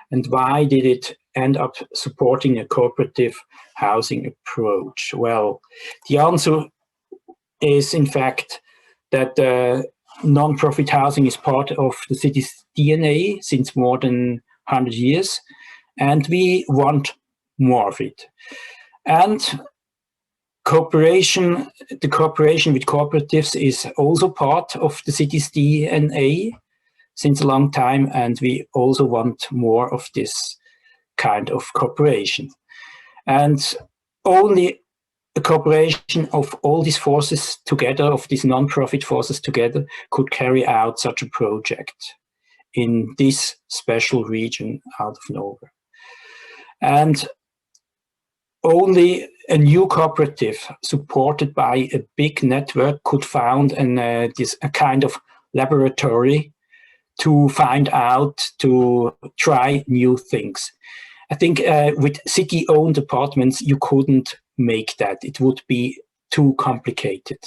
and why did it end up supporting a cooperative housing approach? Well, the answer is in fact that non-profit housing is part of the city's DNA since more than 100 years, and we want more of it. And the cooperation with cooperatives is also part of the city's DNA since a long time, and we also want more of this kind of cooperation. And only a cooperation of all these forces together, of these non-profit forces together, could carry out such a project in this special region out of nowhere. And only a new cooperative supported by a big network could found a kind of laboratory to find out, to try new things. I think with city-owned apartments, you couldn't make that. It would be too complicated.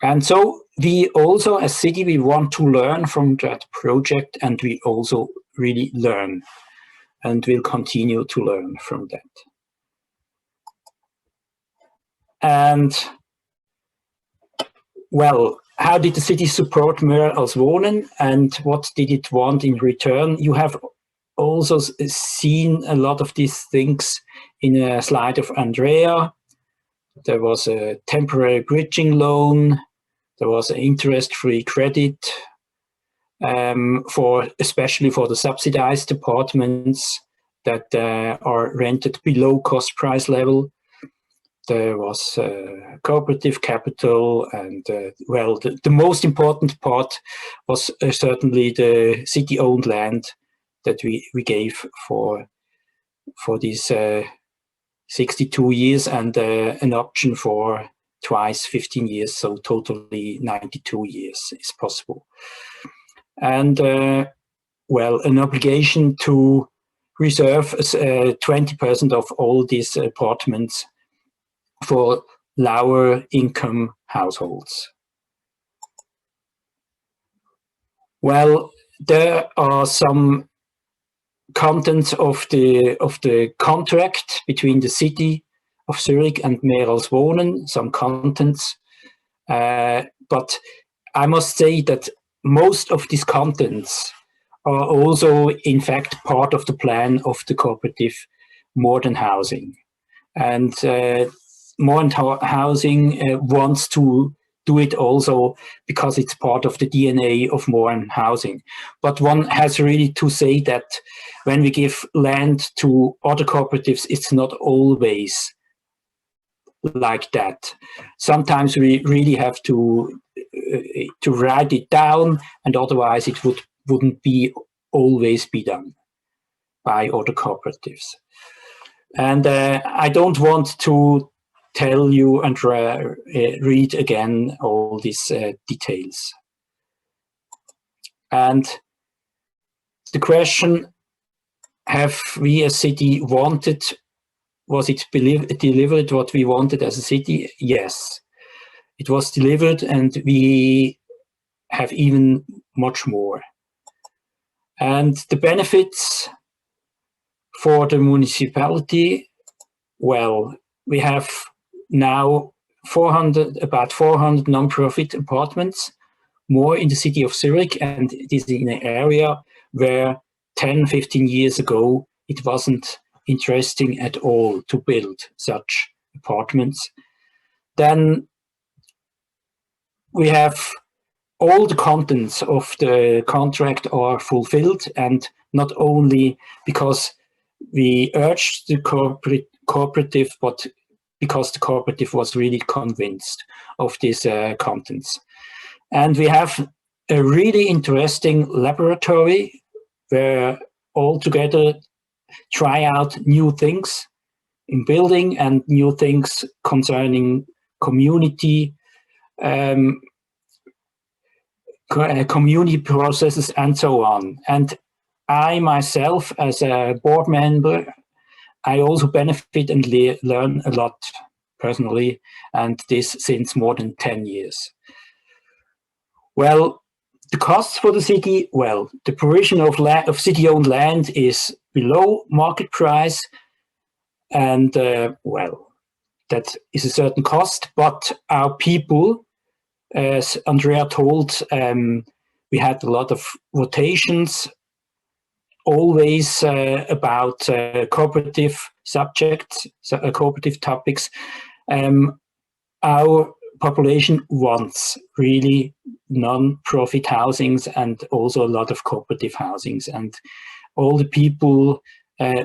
And so we also, as city, we want to learn from that project, and we also really learn, and we'll continue to learn from that. And well, how did the city support Mehrers Wohnen, and what did it want in return? You have also seen a lot of these things in a slide of Andrea. There was a temporary bridging loan. There was an interest-free credit especially for the subsidized apartments that are rented below cost price level. There was cooperative capital, and well, the most important part was certainly the city-owned land that we gave for these 62 years, and an option for twice 15 years, so totally 92 years is possible. And well, an obligation to reserve 20% of all these apartments for lower income households. Well, there are some contents of the contract between the city of Zurich and Mehrers Wohnen, some contents, but I must say that most of these contents are also, in fact, part of the plan of the cooperative Modern Housing. And Modern Housing wants to do it also because it's part of the DNA of Modern Housing. But one has really to say that when we give land to other cooperatives, it's not always like that. Sometimes we really have to write it down, and otherwise it wouldn't be always be done by other cooperatives. And I don't want to tell you and read again all these details. And the question, have we as city wanted, was it delivered what we wanted as a city? Yes, it was delivered, and we have even much more. And the benefits for the municipality, well, we have now about 400 non-profit apartments, more in the city of Zurich, and it is in an area where 10, 15 years ago, it wasn't interesting at all to build such apartments. Then we have all the contents of the contract are fulfilled, and not only because we urged the cooperative, but because the cooperative was really convinced of these contents. And we have a really interesting laboratory where all together try out new things in building and new things concerning community, community processes, and so on. And I myself, as a board member, I also benefit and learn a lot personally, and this since more than 10 years. Well, the costs for the city, well, the provision of city-owned land is below market price, and well, that is a certain cost, but our people, as Andrea told, we had a lot of rotations, always about cooperative subjects, cooperative topics. Our population wants really non-profit housings and also a lot of cooperative housings, and all the people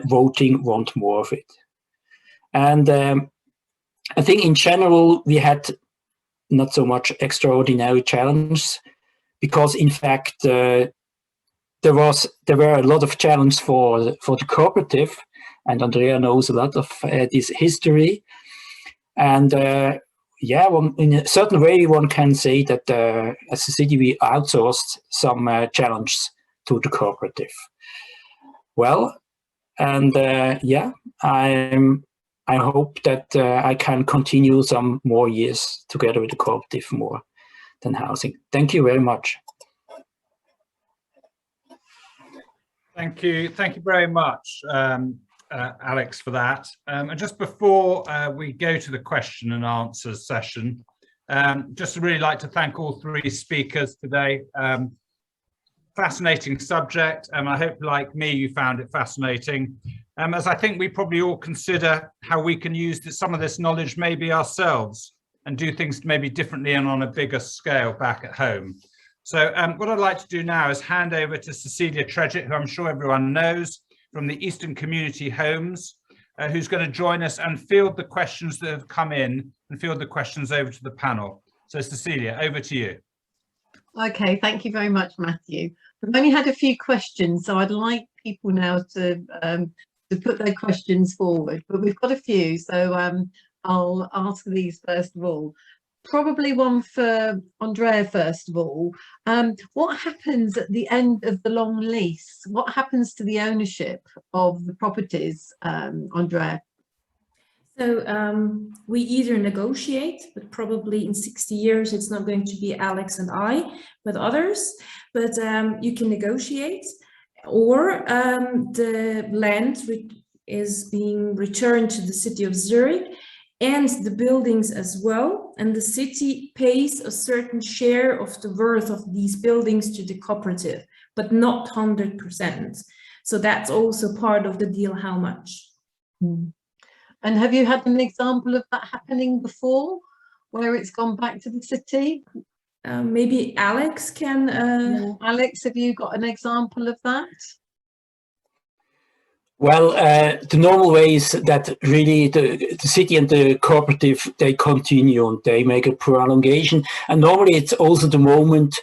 voting want more of it. And I think in general we had not so much extraordinary challenges, because in fact there were a lot of challenges for the cooperative, and Andrea knows a lot of this history. And yeah, in a certain way, one can say that as a city we outsourced some challenges to the cooperative. Well, and yeah, I hope that I can continue some more years together with the cooperative more than housing. Thank you very much. Thank you very much, Alex, for that. And just before we go to the question and answers session, just really like to thank all three speakers today. Fascinating subject, and I hope, like me, you found it fascinating. As I think we probably all consider how we can use some of this knowledge maybe ourselves and do things maybe differently and on a bigger scale back at home. So what I'd like to do now is hand over to Cecilia Tredget, who I'm sure everyone knows from the Eastern Community Homes, who's going to join us and field the questions that have come in and field the questions over to the panel. So Cecilia, over to you. Okay, thank you very much, Matthew. We've only had a few questions, so I'd like people now to put their questions forward, but we've got a few, so I'll ask these first of all. Probably one for Andrea first of all. What happens at the end of the long lease? What happens to the ownership of the properties, Andrea? So we either negotiate, but probably in 60 years it's not going to be Alex and I, but others. But you can negotiate, or the land is being returned to the city of Zurich, and the buildings as well, and the city pays a certain share of the worth of these buildings to the cooperative, but not 100%. So that's also part of the deal, how much. And have you had an example of that happening before, where it's gone back to the city? Maybe Alex can... Alex, have you got an example of that? Well, the normal way is that really the city and the cooperative, they continue and they make a prolongation. And normally it's also the moment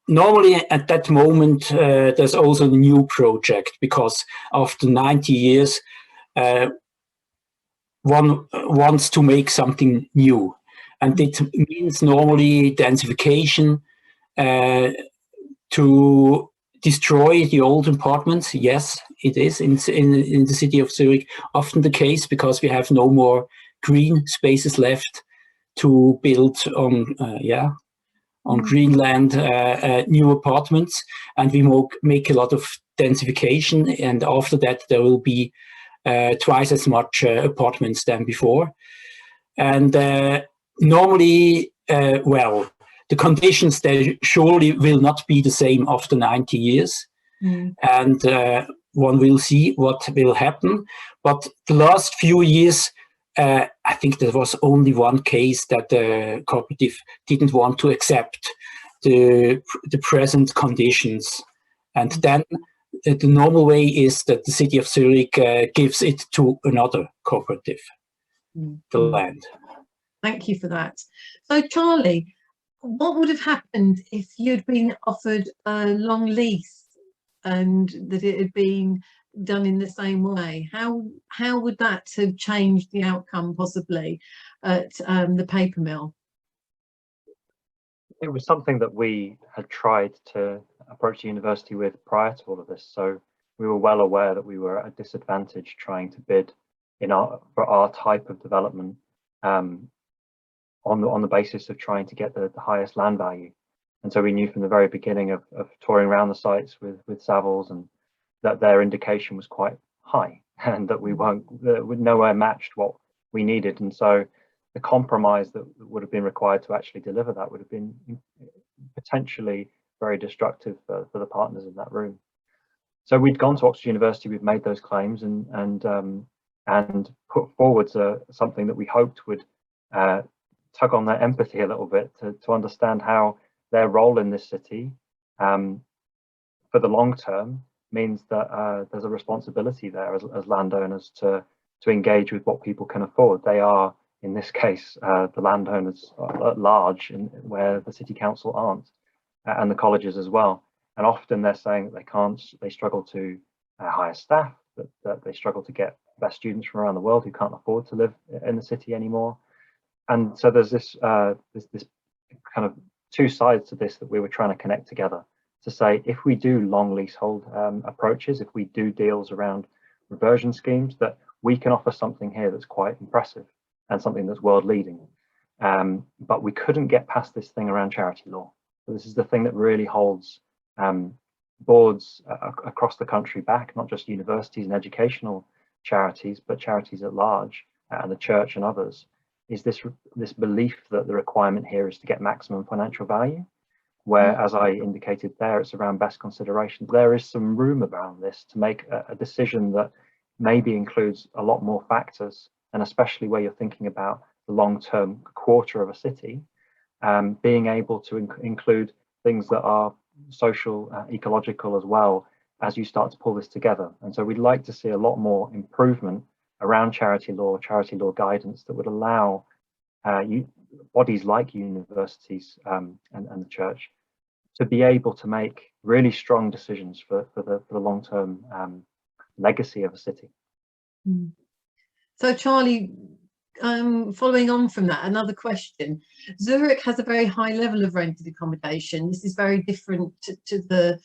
normally at that moment there's also a new project, because after 90 years, one wants to make something new. And it means normally densification, to destroy the old apartments. Yes, it is in the city of Zurich often the case, because we have no more green spaces left to build on green land new apartments, and we make a lot of densification, and after that there will be twice as much apartments than before. And normally, well, the conditions, they surely will not be the same after 90 years. And one will see what will happen. But the last few years, I think there was only one case that the cooperative didn't want to accept the present conditions. And then the normal way is that the city of Zurich gives it to another cooperative, the land. Thank you for that. So Charlie, what would have happened if you'd been offered a long lease and that it had been done in the same way? How would that have changed the outcome possibly at the paper mill? It was something that we had tried to approach the university with prior to all of this. So we were well aware that we were at a disadvantage trying to bid for our type of development on the basis of trying to get the highest land value. And so we knew from the very beginning of touring around the sites with Savills, and that their indication was quite high, and that we nowhere matched what we needed. And so the compromise that would have been required to actually deliver that would have been potentially very destructive for the partners in that room. So we'd gone to Oxford University, we've made those claims and put forward something that we hoped would tug on their empathy a little bit to understand how their role in this city for the long term means that there's a responsibility there as landowners to engage with what people can afford. They are, in this case, the landowners at large, where the city council aren't, and the colleges as well. And often they're saying that they struggle to hire staff, that they struggle to get best students from around the world who can't afford to live in the city anymore. And so there's this kind of two sides to this that we were trying to connect together to say, if we do long leasehold approaches, if we do deals around reversion schemes, that we can offer something here that's quite impressive and something that's world leading. But we couldn't get past this thing around charity law. So this is the thing that really holds boards across the country back, not just universities and educational charities, but charities at large, and the church and others, is this belief that the requirement here is to get maximum financial value, where, as I indicated there, it's around best consideration. There is some room around this to make a decision that maybe includes a lot more factors, and especially where you're thinking about the long-term quarter of a city, being able to include things that are social, ecological as well, as you start to pull this together. And so we'd like to see a lot more improvement around charity law guidance that would allow bodies like universities and the church to be able to make really strong decisions for the long-term legacy of a city. So Charlie, following on from that, another question. Zurich has a very high level of rented accommodation. This is very different to the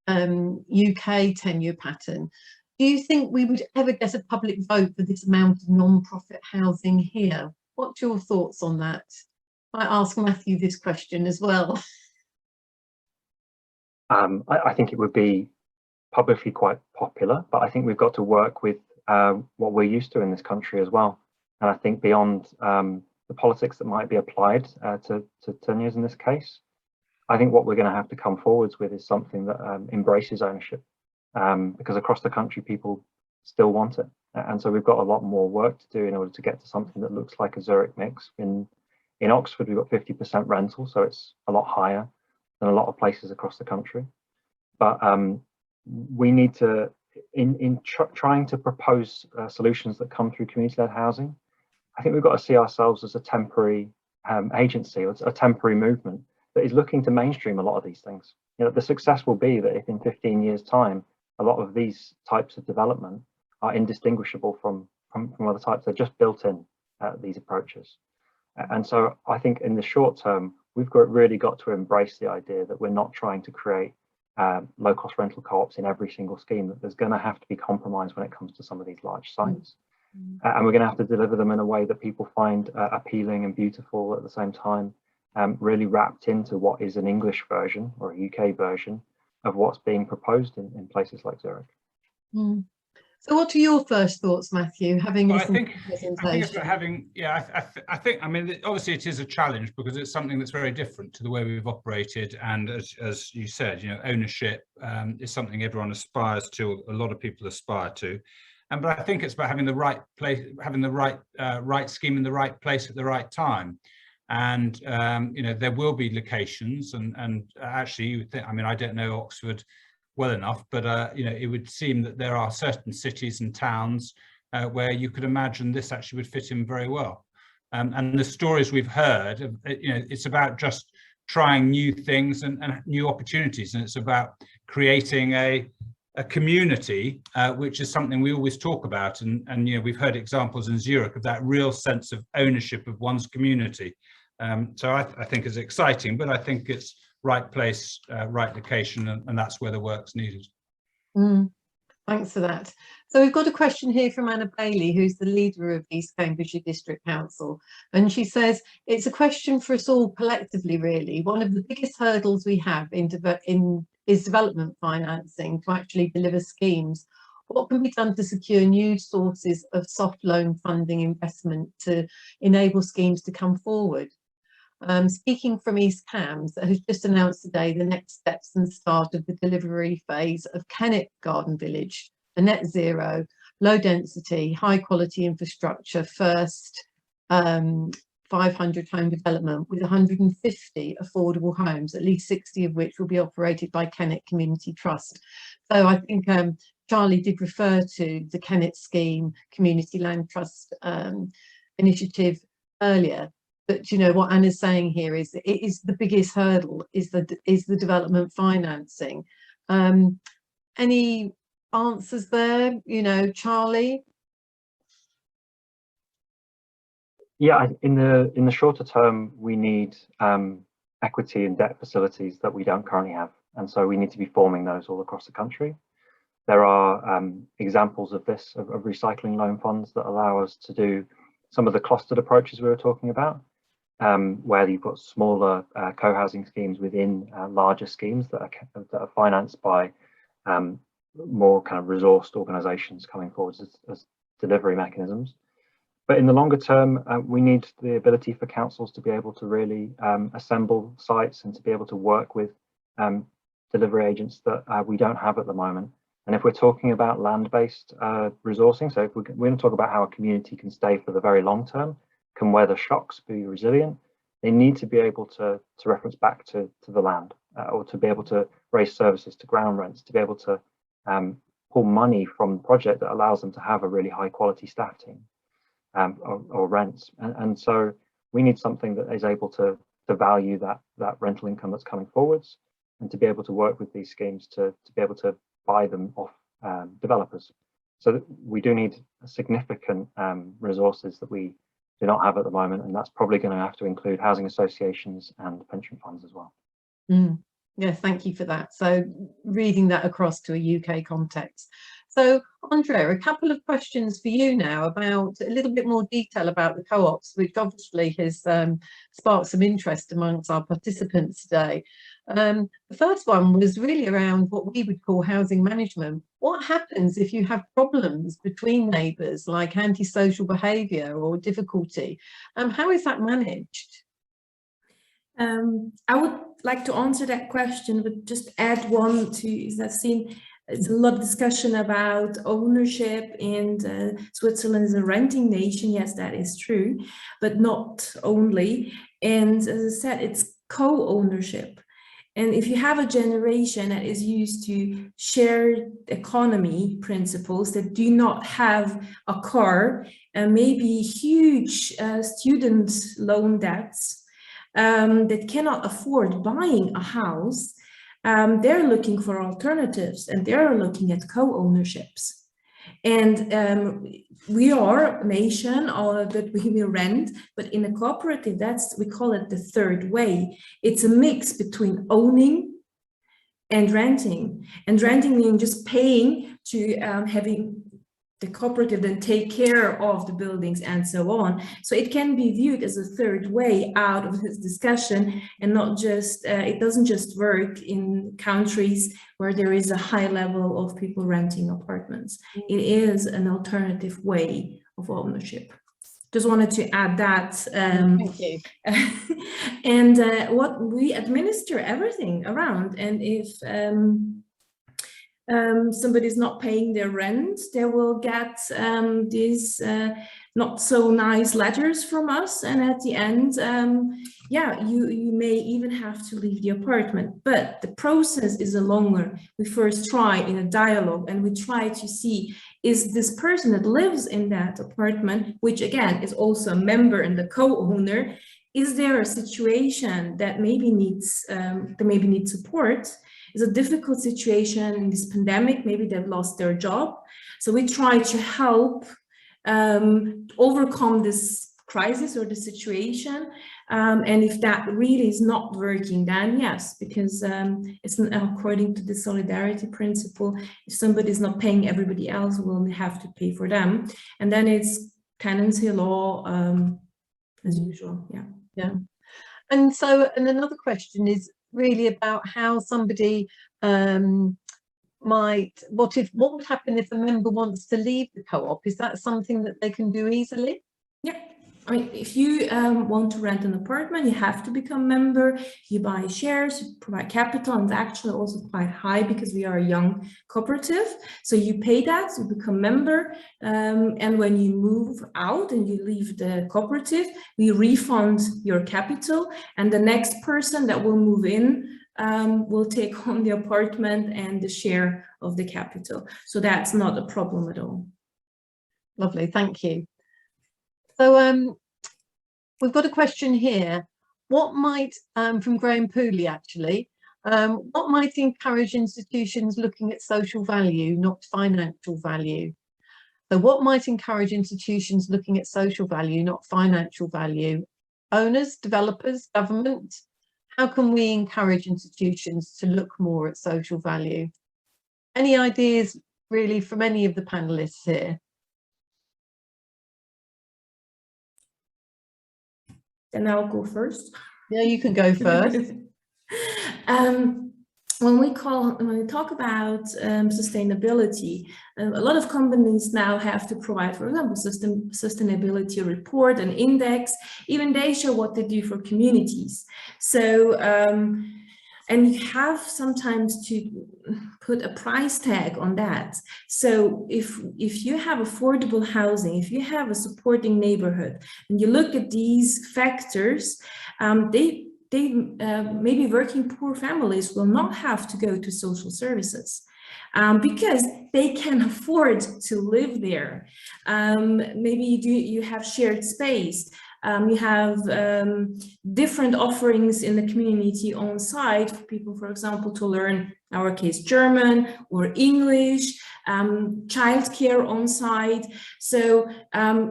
UK tenure pattern. Do you think we would ever get a public vote for this amount of non-profit housing here? What's your thoughts on that? I ask Matthew this question as well. I think it would be publicly quite popular, but I think we've got to work with what we're used to in this country as well. And I think beyond the politics that might be applied to tenures in this case, I think what we're going to have to come forwards with is something that embraces ownership, because across the country people still want it. And so we've got a lot more work to do in order to get to something that looks like a Zurich mix. In Oxford, we've got 50% rental, so it's a lot higher than a lot of places across the country. But we need to, trying to propose solutions that come through community-led housing, I think we've got to see ourselves as a temporary agency, or a temporary movement that is looking to mainstream a lot of these things. You know, the success will be that if in 15 years' time, a lot of these types of development are indistinguishable from other types. They're just built in these approaches. And so I think in the short term, we've really got to embrace the idea that we're not trying to create low-cost rental co-ops in every single scheme, that there's going to have to be compromise when it comes to some of these large sites. And we're going to have to deliver them in a way that people find appealing and beautiful at the same time, really wrapped into what is an English version or a UK version of what's being proposed in places like Zurich. So what are your first thoughts, Matthew, having listened to the presentation? I think it's having, I think, I mean, obviously it is a challenge because it's something that's very different to the way we've operated. And as you said, you know, ownership is something everyone aspires to, a lot of people aspire to. But I think it's about having the right place, having the right scheme in the right place at the right time. And, you know, there will be locations and actually you would think, I mean, I don't know Oxford well enough, but you know, it would seem that there are certain cities and towns where you could imagine this actually would fit in very well. And the stories we've heard, you know, it's about just trying new things and new opportunities, and it's about creating a community, which is something we always talk about. And you know, we've heard examples in Zurich of that real sense of ownership of one's community. So I think it's exciting, but I think it's right place, right location, and that's where the work's needed. Thanks for that. So we've got a question here from Anna Bailey, who's the leader of East Cambridgeshire District Council. And she says, it's a question for us all collectively, really. One of the biggest hurdles we have is development financing to actually deliver schemes. What can be done to secure new sources of soft loan funding investment to enable schemes to come forward? Speaking from East Cambs, that has just announced today the next steps and start of the delivery phase of Kennet Garden Village, a net zero, low density, high quality infrastructure first 500 home development with 150 affordable homes, at least 60 of which will be operated by Kennet Community Trust. So I think Charlie did refer to the Kennet Scheme Community Land Trust initiative earlier. But you know what Anna's saying here is it is the biggest hurdle is the development financing. Any answers there? You know, Charlie? Yeah, in the shorter term, we need equity and debt facilities that we don't currently have, and so we need to be forming those all across the country. There are examples of this of recycling loan funds that allow us to do some of the clustered approaches we were talking about. Where you've got smaller co-housing schemes within larger schemes that are financed by more kind of resourced organisations coming forward as delivery mechanisms. But in the longer term, we need the ability for councils to be able to really assemble sites and to be able to work with delivery agents that we don't have at the moment. And if we're talking about land-based resourcing, so if we're going to talk about how a community can stay for the very long term, can weather shocks, be resilient, they need to be able to reference back to the land, or to be able to raise services to ground rents, to be able to pull money from the project that allows them to have a really high quality staff team or rents. And so we need something that is able to value that rental income that's coming forwards, and to be able to work with these schemes to be able to buy them off developers. So we do need significant resources that we do not have at the moment, and that's probably going to have to include housing associations and pension funds as well. Yeah, thank you for that. So reading that across to a UK context. So Andrea, a couple of questions for you now about a little bit more detail about the co-ops, which obviously has sparked some interest amongst our participants today. The first one was really around what we would call housing management. What happens if you have problems between neighbours, like antisocial behaviour or difficulty? How is that managed? I would like to answer that question, but just add one to, is I've seen it's a lot of discussion about ownership, and Switzerland is a renting nation. Yes, that is true, but not only. And as I said, it's co-ownership. And if you have a generation that is used to shared economy principles, that do not have a car, and maybe huge student loan debts, that cannot afford buying a house, they're looking for alternatives, and they're looking at co-ownerships. And we are a nation that we will rent, but in a cooperative, we call it the third way. It's a mix between owning and renting. And renting means just paying to having the cooperative then take care of the buildings and so on. So it can be viewed as a third way out of this discussion, and not just, it doesn't just work in countries where there is a high level of people renting apartments. It is an alternative way of ownership. Just wanted to add that. Thank you. And what we administer everything around, and if somebody's not paying their rent, they will get these not so nice letters from us, and at the end, yeah, you may even have to leave the apartment. But the process is a longer. We first try in a dialogue, and we try to see, is this person that lives in that apartment, which again is also a member and the co-owner, is there a situation that maybe needs support? Is a difficult situation in this pandemic, maybe they've lost their job. So we try to help overcome this crisis or the situation. And if that really is not working, then yes, because it's according to the solidarity principle, if somebody is not paying, everybody else will have to pay for them. And then it's tenancy law as usual, yeah. Yeah. And so, and another question is really about how somebody what would happen if a member wants to leave the co-op? Is that something that they can do easily? Yeah, I mean, if you want to rent an apartment, you have to become a member. You buy shares, you provide capital, and it's actually also quite high because we are a young cooperative. So you pay that, you become a member, and when you move out and you leave the cooperative, we refund your capital, and the next person that will move in will take home the apartment and the share of the capital. So that's not a problem at all. Lovely, thank you. So we've got a question here. What might, from Graham Pooley actually, what might encourage institutions looking at social value, not financial value? So what might encourage institutions looking at social value, not financial value? Owners, developers, government? How can we encourage institutions to look more at social value? Any ideas really from any of the panelists here? Then I'll go first. Yeah, you can go first. When we talk about sustainability, a lot of companies now have to provide, for example, sustainability report and index. Even they show what they do for communities. So, and you have sometimes to put a price tag on that. So if you have affordable housing, if you have a supporting neighborhood, and you look at these factors, maybe working poor families will not have to go to social services because they can afford to live there. Maybe you have shared space. You have different offerings in the community on site for people, for example, to learn, in our case, German or English, childcare on site. So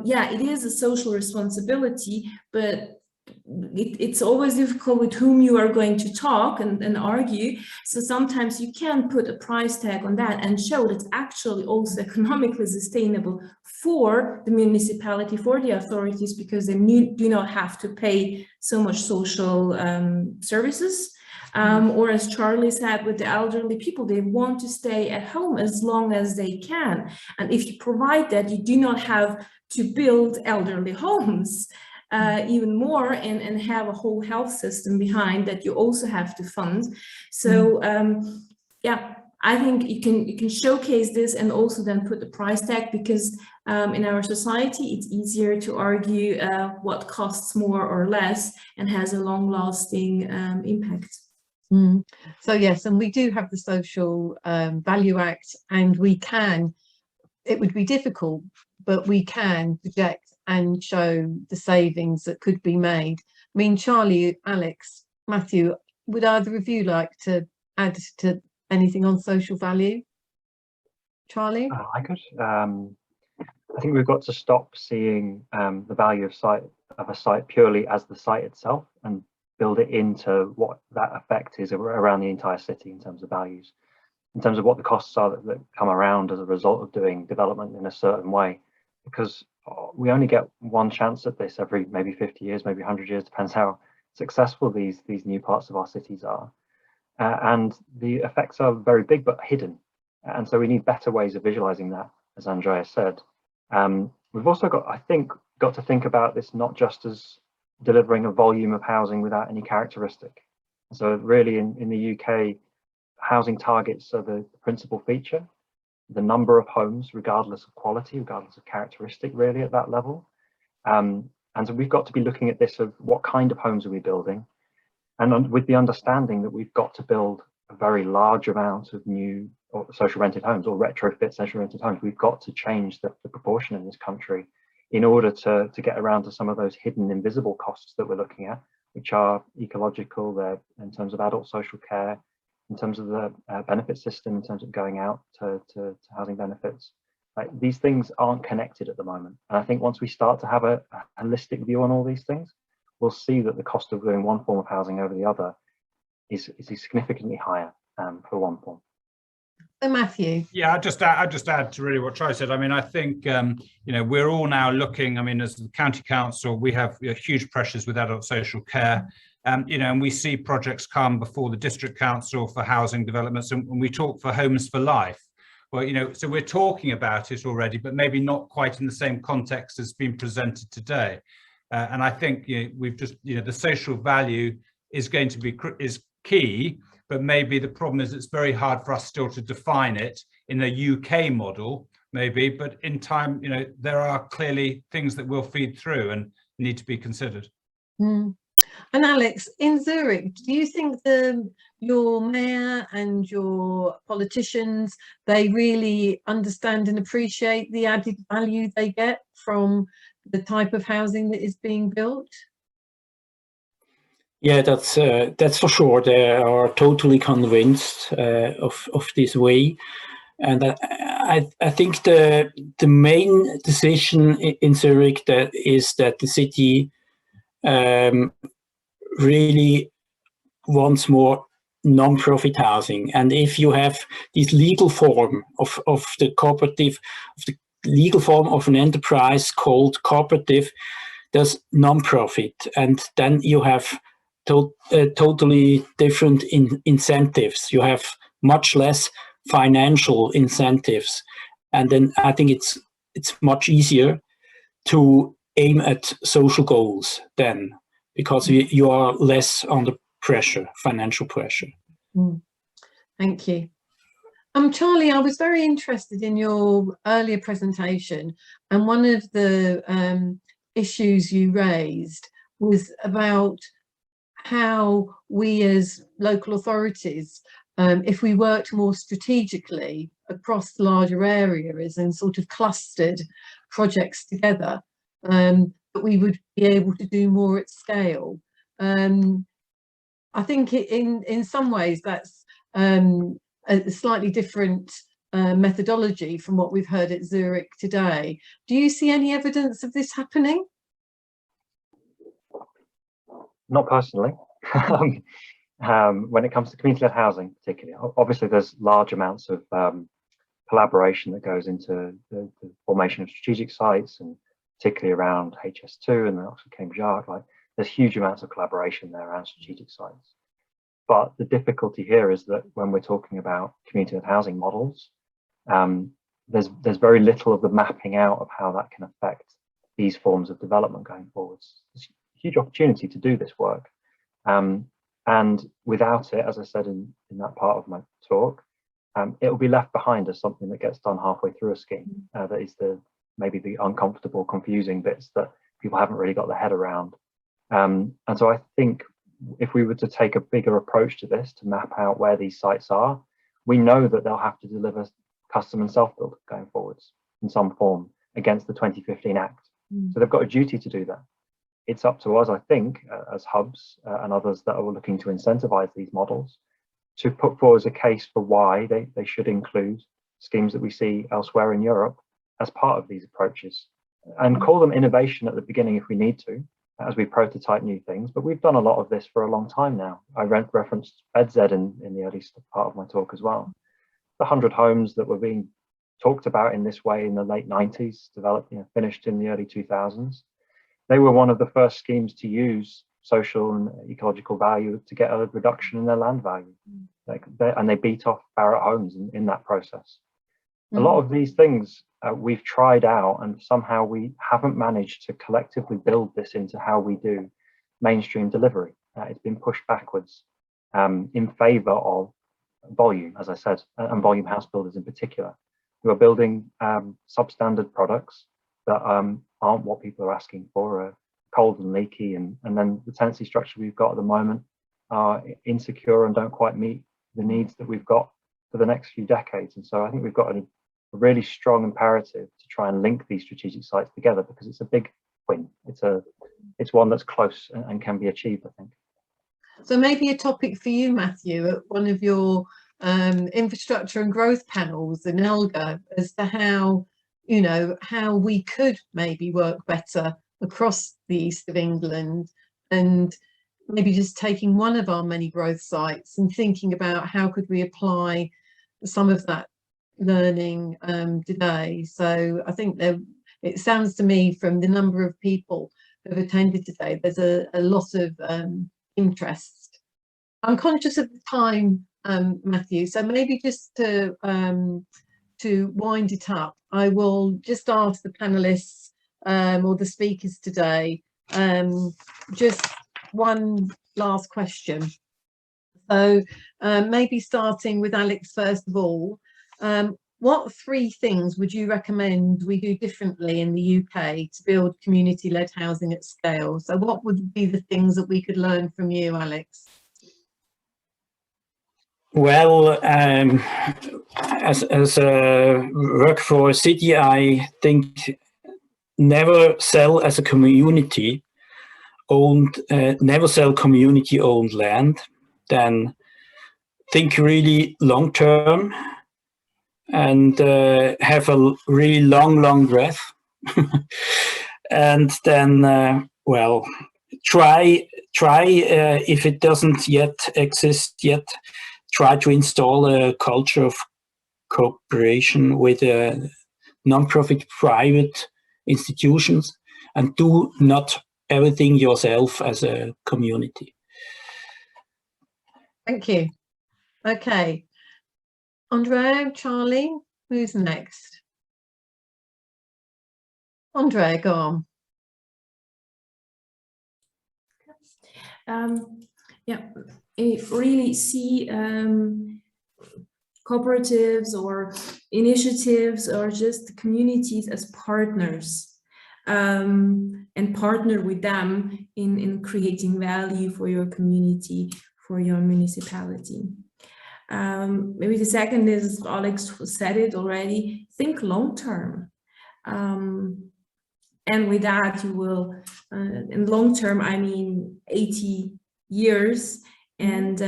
yeah, it is a social responsibility, but it's always difficult with whom you are going to talk and argue. So sometimes you can put a price tag on that and show that it's actually also economically sustainable for the municipality, for the authorities, because they do not have to pay so much social services. Or as Charlie said, with the elderly people, they want to stay at home as long as they can. And if you provide that, you do not have to build elderly homes. even more and have a whole health system behind that you also have to fund. So yeah, I think you can showcase this and also then put the price tag, because in our society it's easier to argue what costs more or less and has a long-lasting impact. So yes, and we do have the Social Value Act, and it would be difficult, but we can project and show the savings that could be made. I mean, Charlie, Alex, Matthew, would either of you like to add to anything on social value? Charlie? I could. I think we've got to stop seeing the value of a site purely as the site itself, and build it into what that effect is around the entire city in terms of values, in terms of what the costs are that come around as a result of doing development in a certain way, because we only get one chance at this every maybe 50 years, maybe 100 years, depends how successful these new parts of our cities are. And the effects are very big but hidden. And so we need better ways of visualizing that, as Andrea said. We've also got to think about this not just as delivering a volume of housing without any characteristic. So really in the UK, housing targets are the principal feature. The number of homes, regardless of quality, regardless of characteristic, really at that level. And so we've got to be looking at this of what kind of homes are we building, and with the understanding that we've got to build a very large amount of new or social rented homes or retrofit social rented homes. We've got to change the proportion in this country in order to get around to some of those hidden invisible costs that we're looking at, which are ecological, they're in terms of adult social care, in terms of the benefit system, in terms of going out to housing benefits. Like, these things aren't connected at the moment. And I think once we start to have a holistic view on all these things, we'll see that the cost of doing one form of housing over the other is significantly higher for one form. So Matthew. Yeah, I'd just add to really what Charlie said. I mean, I think, we're all now looking, I mean, as the county council, we have huge pressures with adult social care. And we see projects come before the district council for housing developments, and we talk for homes for life. Well, so we're talking about it already, but maybe not quite in the same context as been presented today. And I think we've just, the social value is going to be key, but maybe the problem is it's very hard for us still to define it in a UK model, maybe, but in time, there are clearly things that will feed through and need to be considered. And Alex, in Zurich, do you think your mayor and your politicians, they really understand and appreciate the added value they get from the type of housing that is being built? Yeah, that's for sure. They are totally convinced of this way, and I think the main decision in Zurich is that the city really wants more non-profit housing, and if you have this legal form of the cooperative, of the legal form of an enterprise called cooperative, there's non-profit, and then you have totally different incentives. You have much less financial incentives, and then I think it's much easier to aim at social goals then, because you are less under pressure, financial pressure. Thank you. Charlie, I was very interested in your earlier presentation, and one of the issues you raised was about how we as local authorities, if we worked more strategically across larger areas and sort of clustered projects together, that we would be able to do more at scale. I think in some ways that's a slightly different methodology from what we've heard at Zurich today. Do you see any evidence of this happening? Not personally. When it comes to community-led housing particularly, obviously there's large amounts of collaboration that goes into the formation of strategic sites, and particularly around HS2 and the Oxford-Cambridge Arc. Like, there's huge amounts of collaboration there around strategic sites. But the difficulty here is that when we're talking about community-led housing models, there's very little of the mapping out of how that can affect these forms of development going forwards. There's a huge opportunity to do this work. And without it, as I said in that part of my talk, it will be left behind as something that gets done halfway through a scheme. That is maybe the uncomfortable, confusing bits that people haven't really got their head around. And so I think if we were to take a bigger approach to this, to map out where these sites are, we know that they'll have to deliver custom and self-build going forwards in some form against the 2015 Act. So they've got a duty to do that. It's up to us, I think, as hubs and others that are looking to incentivize these models, to put forward a case for why they should include schemes that we see elsewhere in Europe as part of these approaches, and call them innovation at the beginning if we need to, as we prototype new things. But we've done a lot of this for a long time now. I referenced BedZ in the early part of my talk as well. The 100 homes that were being talked about in this way in the late 90s, developed, finished in the early 2000s. They were one of the first schemes to use social and ecological value to get a reduction in their land value. And they beat off Barratt homes in that process. A lot of these things we've tried out, and somehow we haven't managed to collectively build this into how we do mainstream delivery. It's been pushed backwards in favor of volume, as I said, and volume house builders in particular, who are building substandard products that aren't what people are asking for, cold and leaky, and then the tenancy structure we've got at the moment are insecure and don't quite meet the needs that we've got for the next few decades. And so I think we've got a really strong imperative to try and link these strategic sites together, because it's a big win. It's one that's close and can be achieved, I think. So maybe a topic for you, Matthew, at one of your infrastructure and growth panels in Elga, as to how we could maybe work better across the east of England, and maybe just taking one of our many growth sites and thinking about how could we apply some of that learning today. So I think it sounds to me, from the number of people who have attended today, there's a lot of interest. I'm conscious of the time, Matthew, so maybe just to wind it up, I will just ask the panelists or the speakers today just one last question. So maybe starting with Alex first of all, what 3 things would you recommend we do differently in the UK to build community-led housing at scale? So what would be the things that we could learn from you, Alex? Well, as a work for a city, I think never sell as a community owned, never sell community owned land. Then think really long term and have a really long breath. And then, well, try if it doesn't yet exist yet, try to install a culture of cooperation with non-profit private institutions, and do not everything yourself as a community. Thank you. Okay. Andrea, Charlie, who's next? Andrea, go on. Yeah, I really see cooperatives or initiatives or just communities as partners, and partner with them in creating value for your community, for your municipality. Maybe the second is, Alex said it already, think long term. And with that, you will, in long term, I mean 80 years and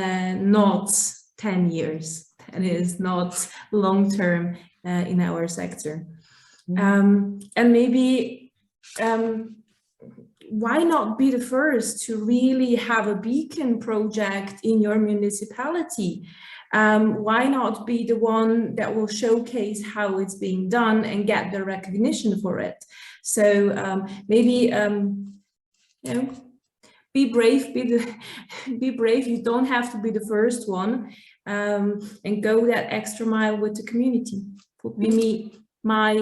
not 10 years. That is not long term in our sector. And maybe why not be the first to really have a beacon project in your municipality? Why not be the one that will showcase how it's being done and get the recognition for it? So maybe be brave. Be brave. You don't have to be the first one, and go that extra mile with the community. Would be me. my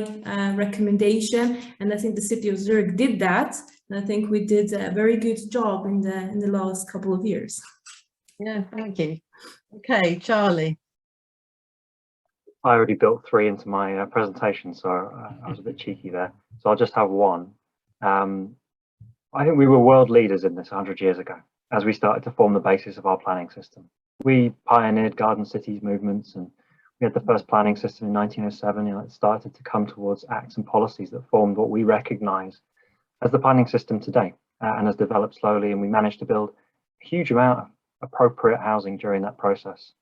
recommendation, and I think the city of Zurich did that, and I think we did a very good job in the last couple of years. Yeah, thank you. Okay, Charlie. I already built 3 into my presentation, so I was a bit cheeky there. So I'll just have one. I think we were world leaders in this 100 years ago, as we started to form the basis of our planning system. We pioneered garden cities movements, and we had the first planning system in 1907. You know, it started to come towards acts and policies that formed what we recognize as the planning system today, and has developed slowly, and we managed to build a huge amount of appropriate housing during that process.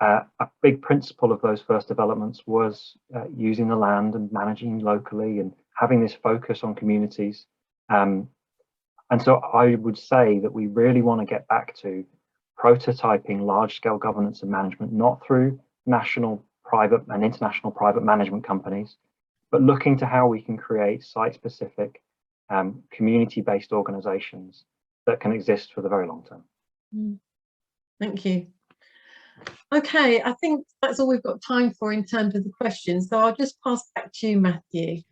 A big principle of those first developments was using the land and managing locally and having this focus on communities. And so I would say that we really want to get back to prototyping large-scale governance and management, not through national, private and international private management companies, but looking to how we can create site-specific, community-based organizations that can exist for the very long term. Thank you. Okay, I think that's all we've got time for in terms of the questions. So I'll just pass back to you, Matthew.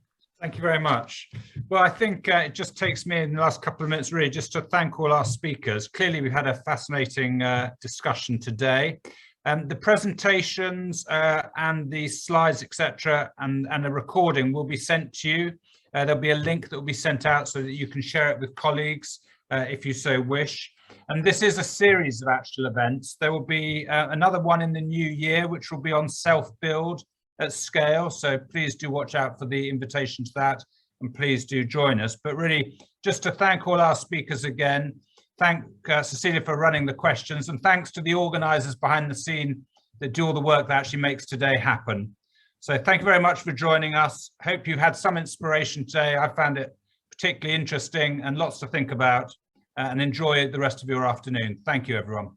Thank you very much. Well, I think it just takes me in the last couple of minutes really just to thank all our speakers. Clearly, we've had a fascinating discussion today. The presentations and the slides, etc., and a recording will be sent to you. There'll be a link that will be sent out so that you can share it with colleagues if you so wish. And this is a series of actual events. There will be another one in the new year, which will be on self-build at scale. So please do watch out for the invitation to that, and please do join us. But really, just to thank all our speakers again, thank Cecilia for running the questions, and thanks to the organisers behind the scene that do all the work that actually makes today happen. So thank you very much for joining us. Hope you've had some inspiration today. I found it particularly interesting and lots to think about, and enjoy the rest of your afternoon. Thank you, everyone.